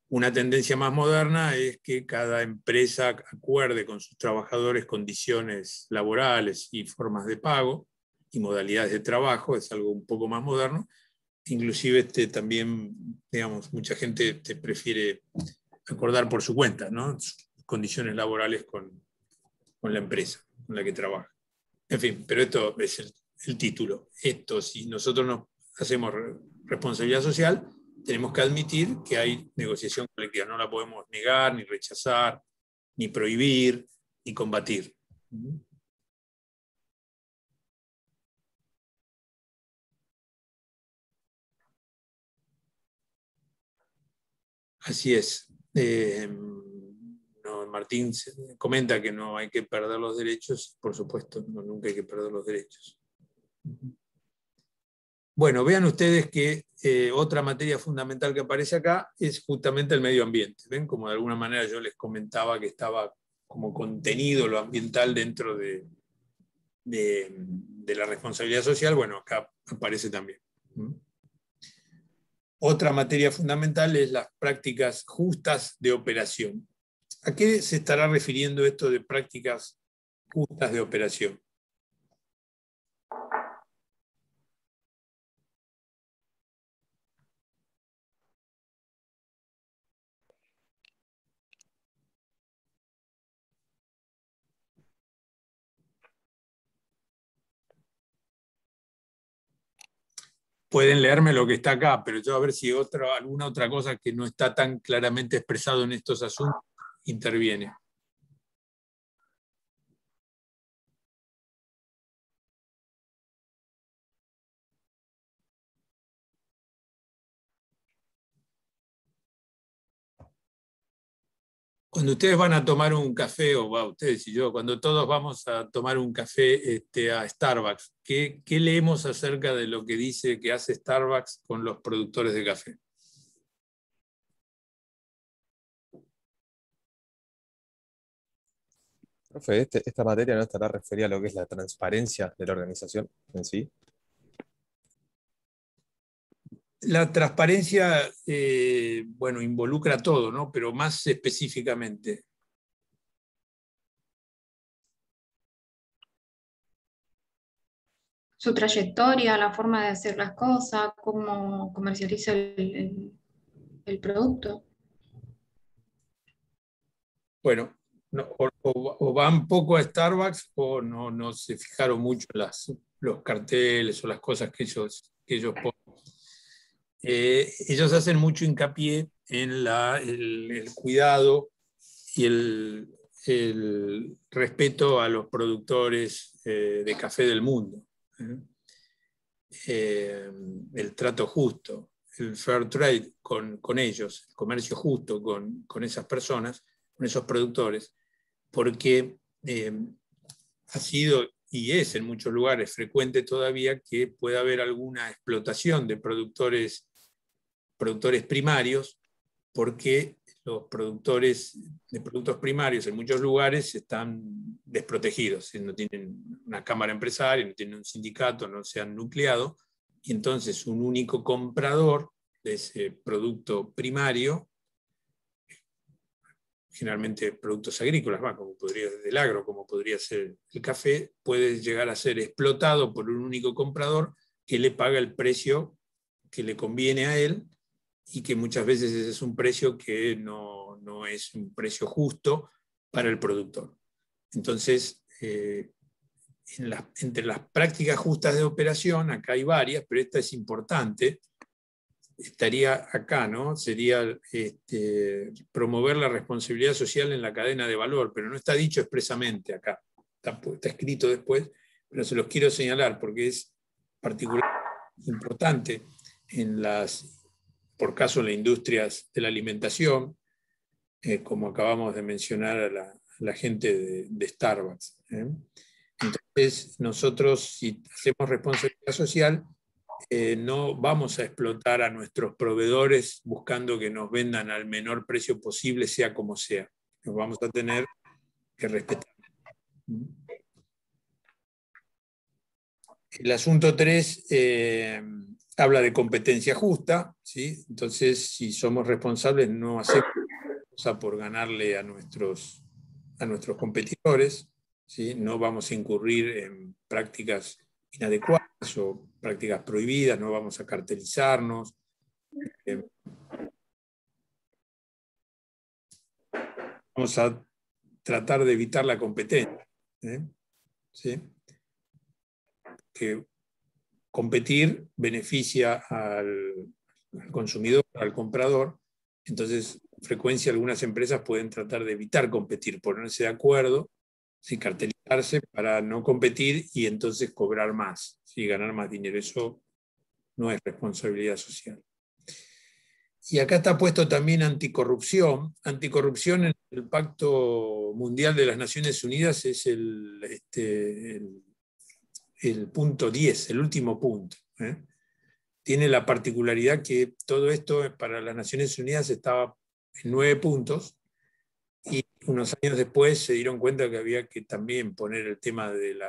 Una tendencia más moderna es que cada empresa acuerde con sus trabajadores condiciones laborales y formas de pago y modalidades de trabajo, es algo un poco más moderno. Inclusive también, digamos, mucha gente prefiere acordar por su cuenta, ¿no? Sus condiciones laborales con la empresa con la que trabaja. En fin, pero esto es el título. Esto, si nosotros nos hacemos responsabilidad social, tenemos que admitir que hay negociación colectiva. No la podemos negar, ni rechazar, ni prohibir, ni combatir. Así es. Martín comenta que no hay que perder los derechos. Por supuesto, nunca hay que perder los derechos. Bueno, vean ustedes que otra materia fundamental que aparece acá es justamente el medio ambiente. ¿Ven? Como de alguna manera yo les comentaba que estaba como contenido lo ambiental dentro de la responsabilidad social, bueno, acá aparece también. Otra materia fundamental es las prácticas justas de operación. ¿A qué se estará refiriendo esto de prácticas justas de operación? pueden leerme lo que está acá, pero yo a ver si alguna otra cosa que no está tan claramente expresado en estos asuntos interviene. Cuando ustedes van a tomar un café, o ustedes y yo, cuando todos vamos a tomar un café a Starbucks, ¿qué leemos acerca de lo que dice que hace Starbucks con los productores de café? Profe, esta materia no estará referida a lo que es la transparencia de la organización en sí. La transparencia, involucra todo, ¿no? Pero más específicamente. Su trayectoria, la forma de hacer las cosas, cómo comercializa el producto. Bueno, o van poco a Starbucks o no se fijaron mucho en los carteles o las cosas que ellos ponen. Ellos hacen mucho hincapié en el cuidado y el respeto a los productores de café del mundo. El trato justo, el fair trade con ellos, el comercio justo con esas personas, con esos productores, porque ha sido y es en muchos lugares frecuente todavía que pueda haber alguna explotación de productores primarios, porque los productores de productos primarios en muchos lugares están desprotegidos, no tienen una cámara empresaria, no tienen un sindicato, no se han nucleado, y entonces un único comprador de ese producto primario, generalmente productos agrícolas, como podría ser del agro, como podría ser el café, puede llegar a ser explotado por un único comprador que le paga el precio que le conviene a él, y que muchas veces ese es un precio que no es un precio justo para el productor. Entonces, entre las prácticas justas de operación, acá hay varias, pero esta es importante, estaría acá, ¿no? Sería promover la responsabilidad social en la cadena de valor, pero no está dicho expresamente acá, está escrito después, pero se los quiero señalar porque es particularmente importante por caso en las industrias de la alimentación, como acabamos de mencionar a la gente de Starbucks. Entonces, nosotros, si hacemos responsabilidad social, no vamos a explotar a nuestros proveedores buscando que nos vendan al menor precio posible, sea como sea. Nos vamos a tener que respetar. El asunto 3 habla de competencia justa, ¿sí? Entonces, si somos responsables, no hacemos cosa por ganarle a nuestros competidores, ¿sí? No vamos a incurrir en prácticas inadecuadas o prácticas prohibidas, no vamos a cartelizarnos. Vamos a tratar de evitar la competencia, ¿sí? Que competir beneficia al consumidor, al comprador. Entonces, con frecuencia algunas empresas pueden tratar de evitar competir, ponerse de acuerdo, ¿sí? Cartelizarse para no competir y entonces cobrar más, ¿sí? Ganar más dinero. Eso no es responsabilidad social. Y acá está puesto también anticorrupción. Anticorrupción en el Pacto Mundial de las Naciones Unidas es el punto 10, el último punto. Tiene la particularidad que todo esto para las Naciones Unidas estaba en 9 puntos, y unos años después se dieron cuenta que había que también poner el tema de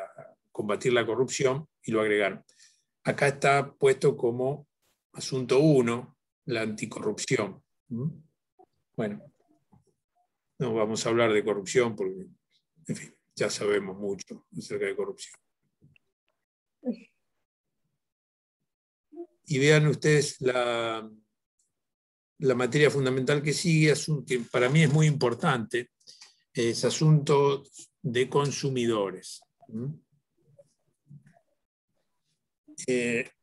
combatir la corrupción y lo agregaron. Acá está puesto como asunto 1, la anticorrupción. Bueno, no vamos a hablar de corrupción porque, en fin, ya sabemos mucho acerca de corrupción. Y vean ustedes la materia fundamental que sigue, que para mí es muy importante, es asunto de consumidores.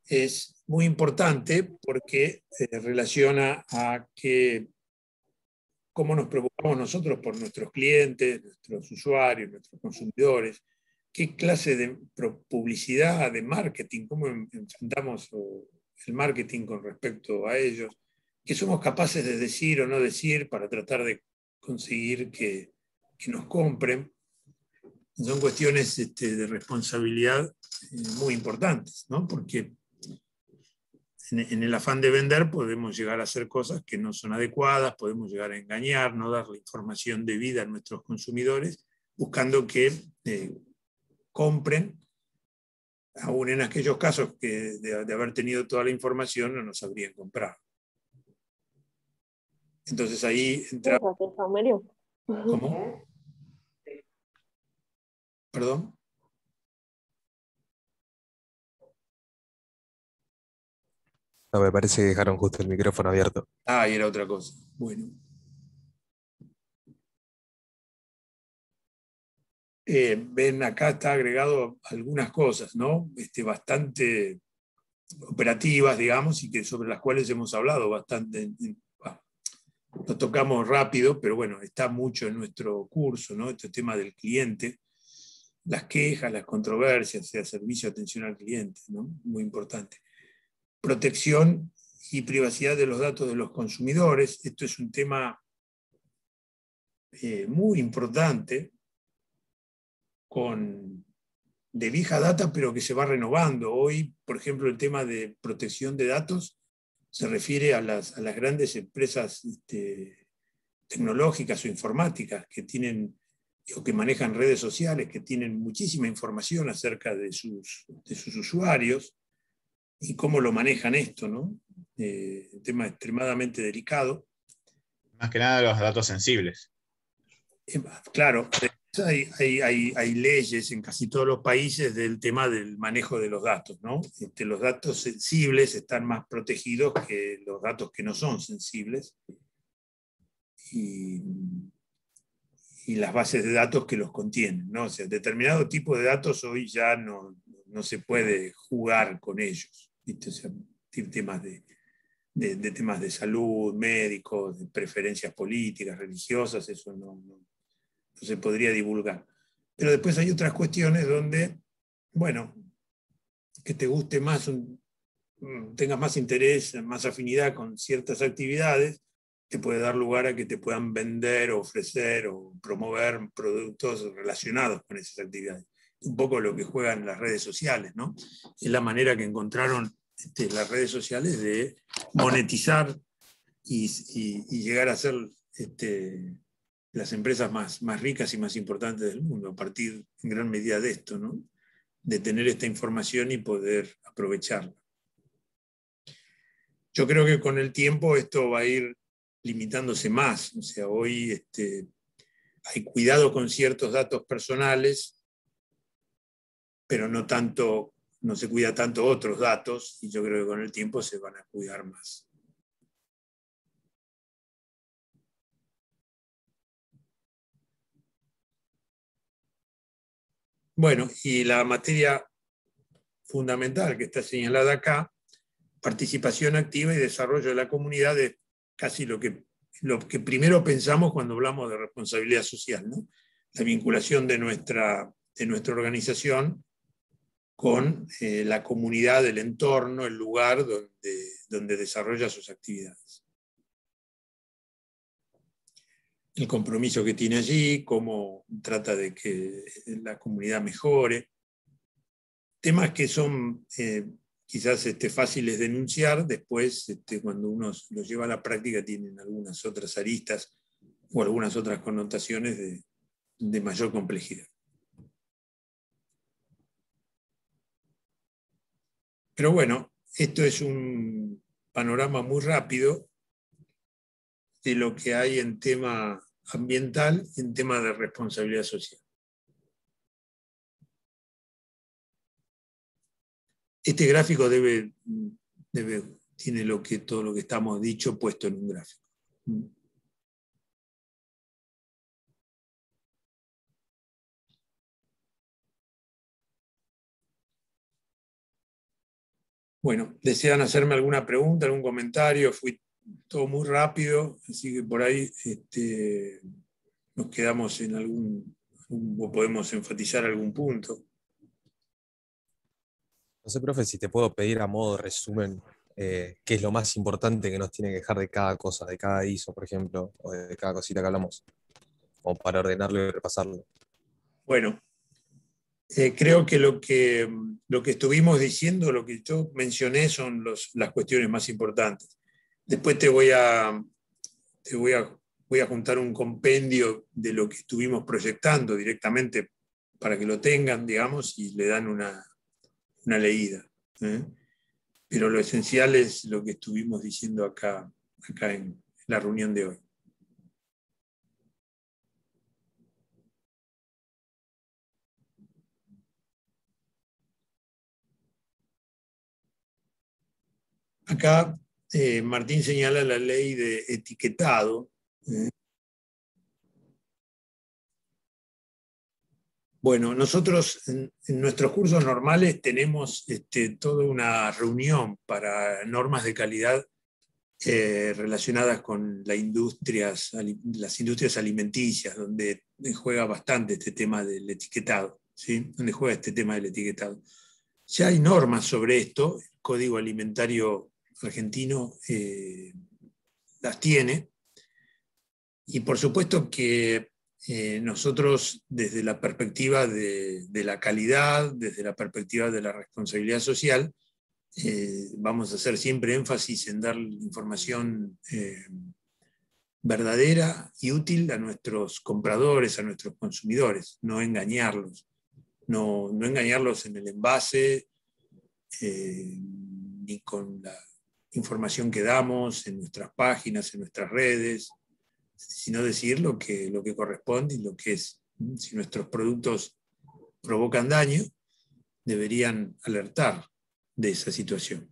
Es muy importante porque relaciona a cómo nos preocupamos nosotros por nuestros clientes, nuestros usuarios, nuestros consumidores, qué clase de publicidad, de marketing, cómo enfrentamos el marketing con respecto a ellos, qué somos capaces de decir o no decir para tratar de conseguir que nos compren. Son cuestiones de responsabilidad muy importantes, ¿no? Porque en el afán de vender podemos llegar a hacer cosas que no son adecuadas, podemos llegar a engañar, no dar la información debida a nuestros consumidores, buscando que compren, aún en aquellos casos que de haber tenido toda la información no nos habrían comprado. Entonces ahí entra... ¿Cómo? ¿Perdón? No, me parece que dejaron justo el micrófono abierto. Ah, y era otra cosa. Bueno. Ven, acá está agregado algunas cosas, ¿no? Bastante operativas, digamos, y que sobre las cuales hemos hablado bastante. Lo tocamos rápido, pero bueno, está mucho en nuestro curso, ¿no? Este tema del cliente, las quejas, las controversias, sea servicio de atención al cliente, ¿no? Muy importante. Protección y privacidad de los datos de los consumidores. Esto es un tema muy importante, de vieja data, pero que se va renovando. Hoy, por ejemplo, el tema de protección de datos se refiere a las grandes empresas tecnológicas o informáticas que tienen o que manejan redes sociales, que tienen muchísima información acerca de sus usuarios y cómo lo manejan esto, ¿no? Un tema extremadamente delicado. Más que nada los datos sensibles. Claro, hay leyes en casi todos los países del tema del manejo de los datos, ¿no? Los datos sensibles están más protegidos que los datos que no son sensibles. Y las bases de datos que los contienen, ¿no? O sea, determinado tipo de datos hoy ya no se puede jugar con ellos, ¿viste? O sea, temas de temas de salud, médicos, de preferencias políticas, religiosas, eso no se podría divulgar. Pero después hay otras cuestiones donde, bueno, que te guste más, tengas más interés, más afinidad con ciertas actividades, te puede dar lugar a que te puedan vender, ofrecer o promover productos relacionados con esas actividades. Un poco lo que juegan las redes sociales, ¿no? Es la manera que encontraron las redes sociales de monetizar y llegar a ser las empresas más ricas y más importantes del mundo, a partir en gran medida de esto, ¿no? De tener esta información y poder aprovecharla. Yo creo que con el tiempo esto va a ir limitándose más. O sea, hoy hay cuidado con ciertos datos personales, pero no se cuida tanto otros datos, y yo creo que con el tiempo se van a cuidar más. Bueno, y la materia fundamental que está señalada acá, participación activa y desarrollo de la comunidad, es casi lo que primero pensamos cuando hablamos de responsabilidad social, ¿no? La vinculación de nuestra organización con la comunidad, el entorno, el lugar donde desarrolla sus actividades. El compromiso que tiene allí, cómo trata de que la comunidad mejore. Temas que son quizás fáciles de enunciar, después cuando uno los lleva a la práctica tienen algunas otras aristas o algunas otras connotaciones de mayor complejidad. Pero bueno, esto es un panorama muy rápido de lo que hay en tema ambiental y en tema de responsabilidad social. Este gráfico tiene todo lo que estamos dicho puesto en un gráfico. Bueno, ¿desean hacerme alguna pregunta, algún comentario? Fui todo muy rápido, así que por ahí nos quedamos en o podemos enfatizar algún punto. No sé, profe, si te puedo pedir a modo de resumen qué es lo más importante que nos tiene que dejar de cada cosa, de cada ISO, por ejemplo, o de cada cosita que hablamos, o para ordenarlo y repasarlo. Bueno, creo que lo que estuvimos diciendo, lo que yo mencioné son las cuestiones más importantes. Después voy a juntar un compendio de lo que estuvimos proyectando directamente para que lo tengan, digamos, y le dan una leída. Pero lo esencial es lo que estuvimos diciendo acá en la reunión de hoy. Acá Martín señala la ley de etiquetado. Bueno, nosotros en nuestros cursos normales tenemos toda una reunión para normas de calidad relacionadas con las industrias alimenticias, donde juega bastante este tema del etiquetado, ¿sí? Donde juega este tema del etiquetado. Ya hay normas sobre esto, el Código Alimentario Argentino las tiene, y por supuesto que nosotros desde la perspectiva de la calidad, desde la perspectiva de la responsabilidad social, vamos a hacer siempre énfasis en dar información verdadera y útil a nuestros compradores, a nuestros consumidores, no engañarlos, no engañarlos en el envase, ni con la información que damos en nuestras páginas, en nuestras redes, sino decir lo que corresponde y lo que es. Si nuestros productos provocan daño, deberían alertar de esa situación.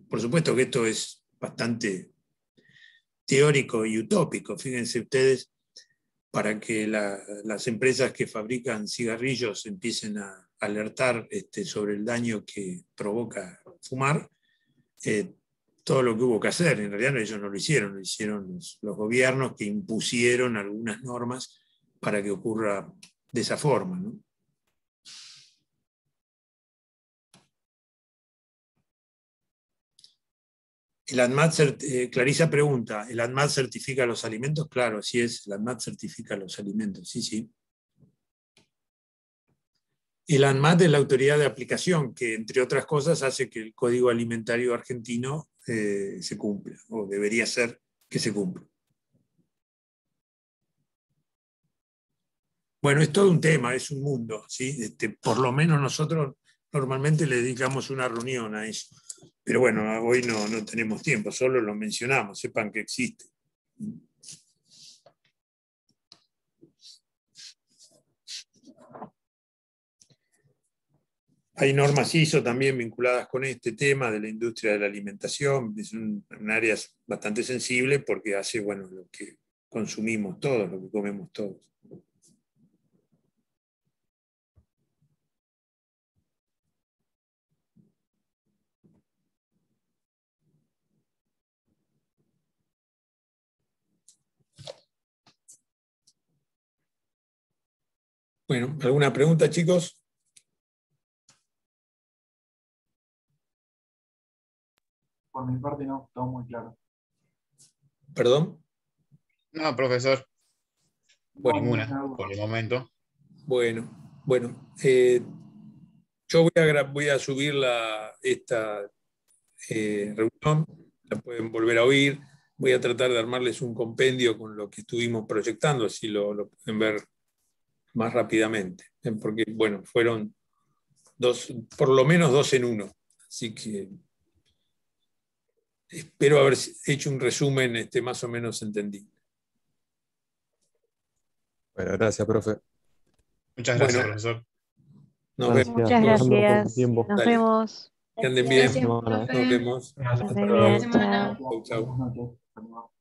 Por supuesto que esto es bastante teórico y utópico. Fíjense ustedes, para que las empresas que fabrican cigarrillos empiecen a alertar sobre el daño que provoca fumar, todo lo que hubo que hacer, en realidad ellos no lo hicieron los gobiernos que impusieron algunas normas para que ocurra de esa forma, ¿no? El ANMAT, Clarisa pregunta, ¿el ANMAT certifica los alimentos? Claro, así es, el ANMAT certifica los alimentos, sí. El ANMAT es la autoridad de aplicación que, entre otras cosas, hace que el Código Alimentario Argentino se cumpla, o debería ser que se cumpla. Bueno, es todo un tema, es un mundo, ¿sí? Por lo menos nosotros normalmente le dedicamos una reunión a eso. Pero bueno, hoy no tenemos tiempo, solo lo mencionamos, sepan que existe. Hay normas ISO también vinculadas con este tema de la industria de la alimentación. Es un área bastante sensible porque hace, bueno, lo que consumimos todos, lo que comemos todos. Bueno, ¿alguna pregunta, chicos? Por mi parte no, todo muy claro. ¿Perdón? No, profesor. Bueno, ninguna, por el momento. Bueno. Yo voy a subir esta reunión, la pueden volver a oír. Voy a tratar de armarles un compendio con lo que estuvimos proyectando, así lo pueden ver más rápidamente. Porque, bueno, fueron por lo menos 2 en 1. Así que espero haber hecho un resumen más o menos entendible. Bueno, gracias, profe. Muchas gracias, profesor. Muchas gracias. Nos vemos. Que anden bien. Gracias, profe. Nos vemos. Hasta luego. Chau.